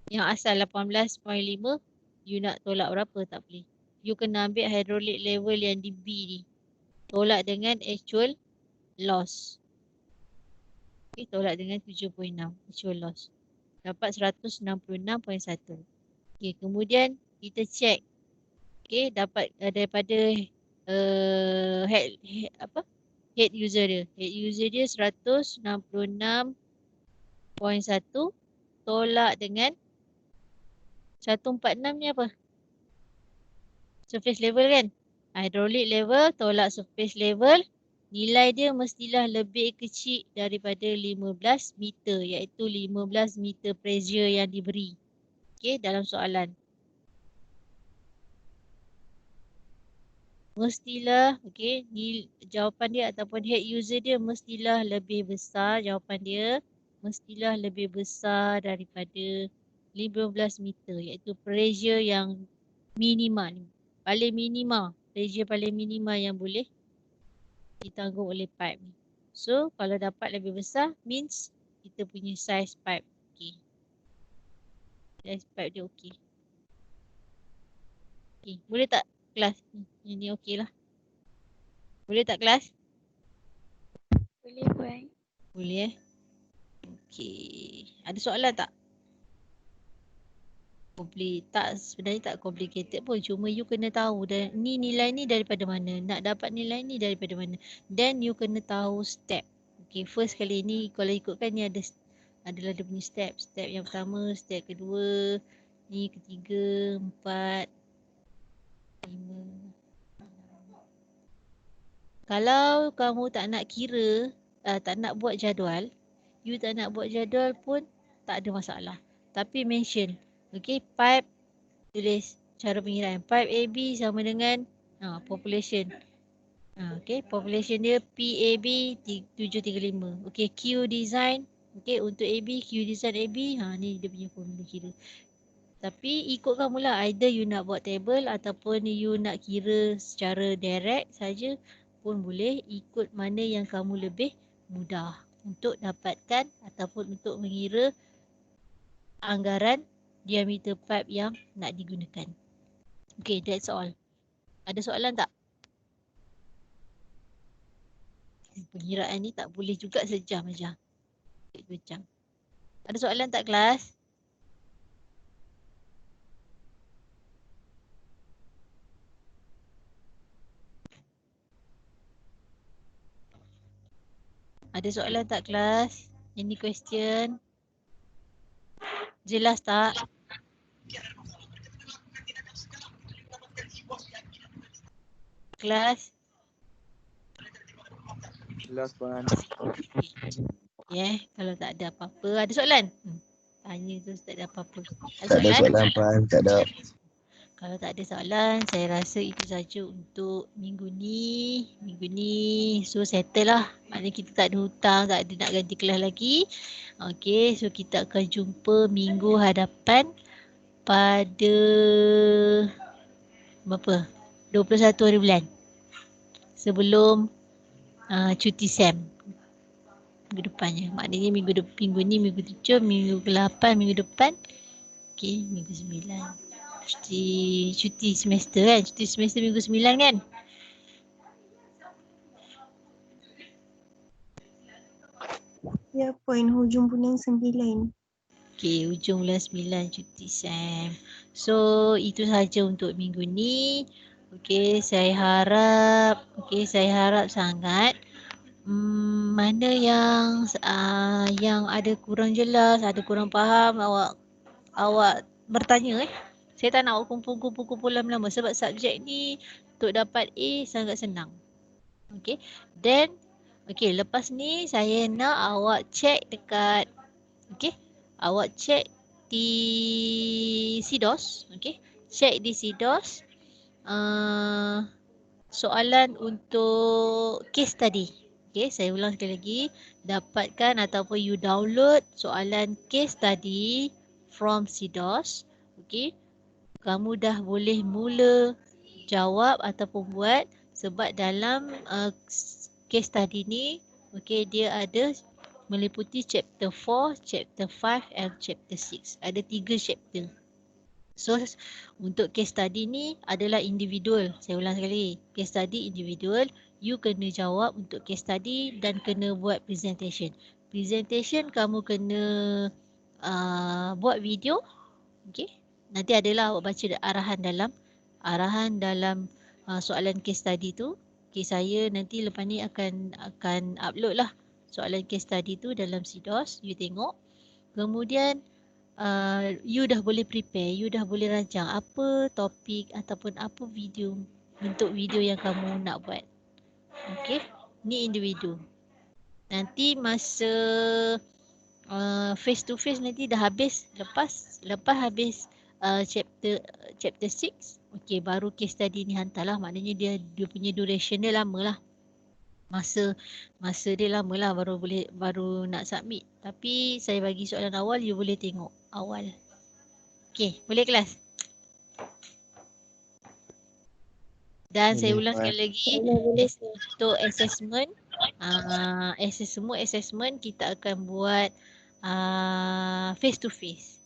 S1: yang asal 18.5. You nak tolak berapa tak boleh. You kena ambil hydraulic level yang di B ni. Tolak dengan actual loss. Okay, tolak dengan 7.6 actual loss. Dapat 166.1. Okay, kemudian kita check. Okay, dapat daripada head user dia. Head user dia 166.1 tolak dengan 146 ni apa? Surface level kan? Hydraulic level tolak surface level. Nilai dia mestilah lebih kecil daripada 15 meter. Iaitu 15 meter pressure yang diberi. Okay, dalam soalan. Mestilah, okay, jawapan dia ataupun head user dia mestilah lebih besar. Jawapan dia mestilah lebih besar daripada 15 meter. Iaitu pressure yang minima ni. Paling minima, pressure paling minima yang boleh ditanggung oleh pipe ni. So, kalau dapat lebih besar, means kita punya size pipe okey. Size pipe dia okey. Okay, boleh tak kelas? Ini okey lah. Boleh tak kelas?
S4: Boleh buat.
S1: Boleh okey. Ada soalan tak? Tak, sebenarnya tak complicated pun. Cuma you kena tahu dan ni nilai ni daripada mana. Nak dapat nilai ni daripada mana. Then you kena tahu step. Okay, first kali ni kalau ikutkan ni adalah dia punya step. Step yang pertama, step kedua, ni ketiga, 4, 5. Kalau kamu tak nak kira, tak nak buat jadual, you tak nak buat jadual pun tak ada masalah. Tapi mention, okay, pipe Tulis cara pengiraan. 5AB sama dengan population. Okay, population dia PAB 735. Okay, Q design. Okay, untuk AB, Q design AB. Ni dia punya formula kira. Tapi ikut kamu lah. Either you nak buat table ataupun you nak kira secara direct saja pun boleh. Ikut mana yang kamu lebih mudah untuk dapatkan ataupun untuk mengira anggaran diameter pipe yang nak digunakan. Okay, that's all. Ada soalan tak? Pengiraan ni tak boleh juga sejam aja. 2 jam. Ada soalan tak kelas? Ada soalan tak kelas? Any question? Jelas tak? Kelas?
S3: Jelas Puan.
S1: Kalau tak ada apa-apa. Ada soalan? Tanya tu tak ada apa-apa.
S3: Tak ada soalan Puan, tak ada.
S1: Kalau tak ada soalan, saya rasa itu saja untuk minggu ni. Minggu ni so settle lah. Maknanya kita tak ada hutang, tak ada nak ganti kelas lagi. Okay, so kita akan jumpa minggu hadapan pada berapa? 21 hari bulan. Sebelum cuti SEM. Minggu depannya. Maknanya minggu ni minggu 7, minggu ke-8, minggu depan. Okay, minggu 9. Cuti semester kan? Cuti semester minggu 9 kan?
S5: Ya, Puan, hujung bulan 9.
S1: Okay, hujung bulan 9 cuti SEM. So, itu saja untuk minggu ni. Okay, saya harap sangat mana yang ada kurang jelas, ada kurang faham, awak bertanya Saya tak nak kumpul lama-lama sebab subjek ni untuk dapat A sangat senang. Okay, then lepas ni saya nak awak check dekat awak check di SIDOS. Check di SIDOS soalan untuk case study. Saya ulang sekali lagi. Dapatkan ataupun you download soalan case study from SIDOS. Kamu dah boleh mula jawab ataupun buat sebab dalam case study ni dia ada meliputi chapter 4, chapter 5 and chapter 6. Ada 3 chapter. So, untuk case study ni adalah individual. Saya ulang sekali. Case study individual. You kena jawab untuk case study dan kena buat presentation. Presentation kamu kena buat video. Nanti adalah awak baca arahan dalam soalan case study tu. Saya nanti lepas ni akan upload lah soalan case study tu dalam SIDOS. You tengok. Kemudian you dah boleh prepare, you dah boleh rancang apa topik ataupun apa bentuk video yang kamu nak buat. Ni individu. Nanti masa face to face nanti dah habis, lepas habis chapter 6, baru case study ni hantarlah. Maknanya dia punya duration dia lama lah. Masa dia lama lah baru nak submit. Tapi saya bagi soalan awal, you boleh tengok awal. Boleh kelas? Dan saya ulang sekali lagi, untuk assessment, assessment kita akan buat face to face.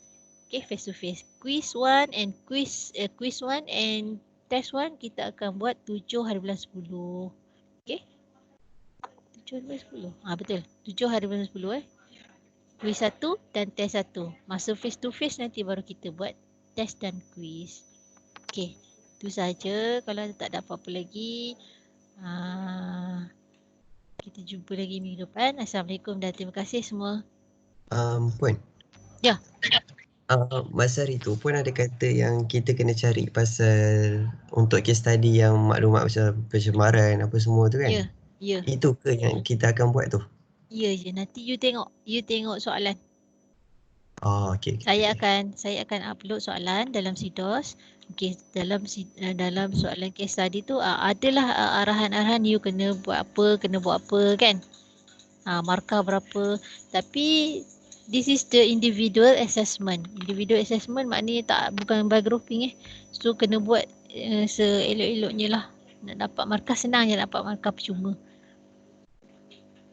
S1: Face to face. Quiz 1 and test 1 kita akan buat 7 hari bulan 10. 7 hari bulan 10. Betul. 7 hari bulan 10 Quiz 1 dan test 1. Masa face to face nanti baru kita buat test dan quiz. Itu saja. Kalau tak ada apa-apa lagi, kita jumpa lagi minggu depan. Assalamualaikum dan terima kasih semua.
S2: Puan.
S1: Ya.
S2: Masa hari tu pun ada kata yang kita kena cari pasal untuk case study yang maklumat pasal pencemaran apa semua tu kan?
S1: Ya.
S2: Itu ke yang kita akan buat tu?
S1: Ya je. Nanti you tengok soalan.
S2: Oh, okey.
S1: Saya akan upload soalan dalam SIDOS. Okey, dalam soalan case study tu adalah arahan-arahan you kena buat apa kan. Markah berapa. Tapi this is the individual assessment. Individual assessment maknanya bukan by grouping So kena buat seelok-eloknya lah. Nak dapat markah senang je, nak dapat markah percuma.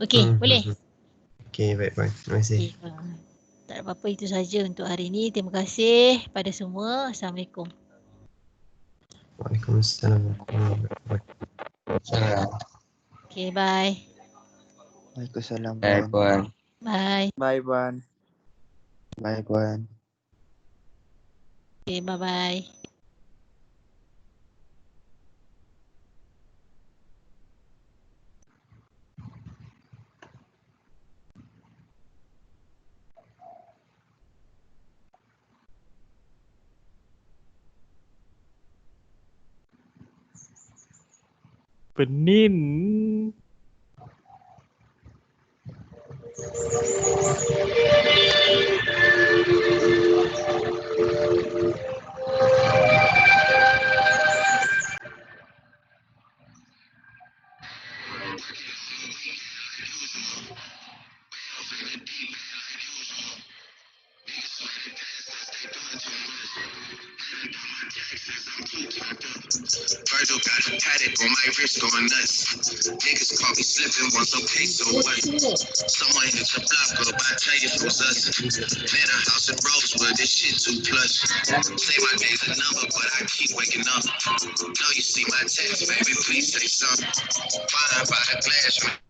S1: Okey, boleh?
S2: Okey, baik puan. Terima kasih.
S1: Okay. Tak ada apa-apa, itu saja untuk hari ini. Terima kasih pada semua. Assalamualaikum.
S2: Waalaikumsalam warahmatullahi wabarakatuh.
S1: Okay, bye.
S3: Waalaikumsalam
S6: Bye,
S3: puan.
S6: puan.
S1: Bye.
S3: Bye puan. Bye puan.
S1: Okay, bye-bye.
S7: Penin.
S8: Virgil got a paddock on my wrist going nuts. Niggas caught me slipping once, okay, so what? Someone hit the block up, I tell you it was us. Plan a house in Rosewood, this shit too plush. Say my day's a number, but I keep waking up. Know you see my text, baby, please say something. Fine by the glass.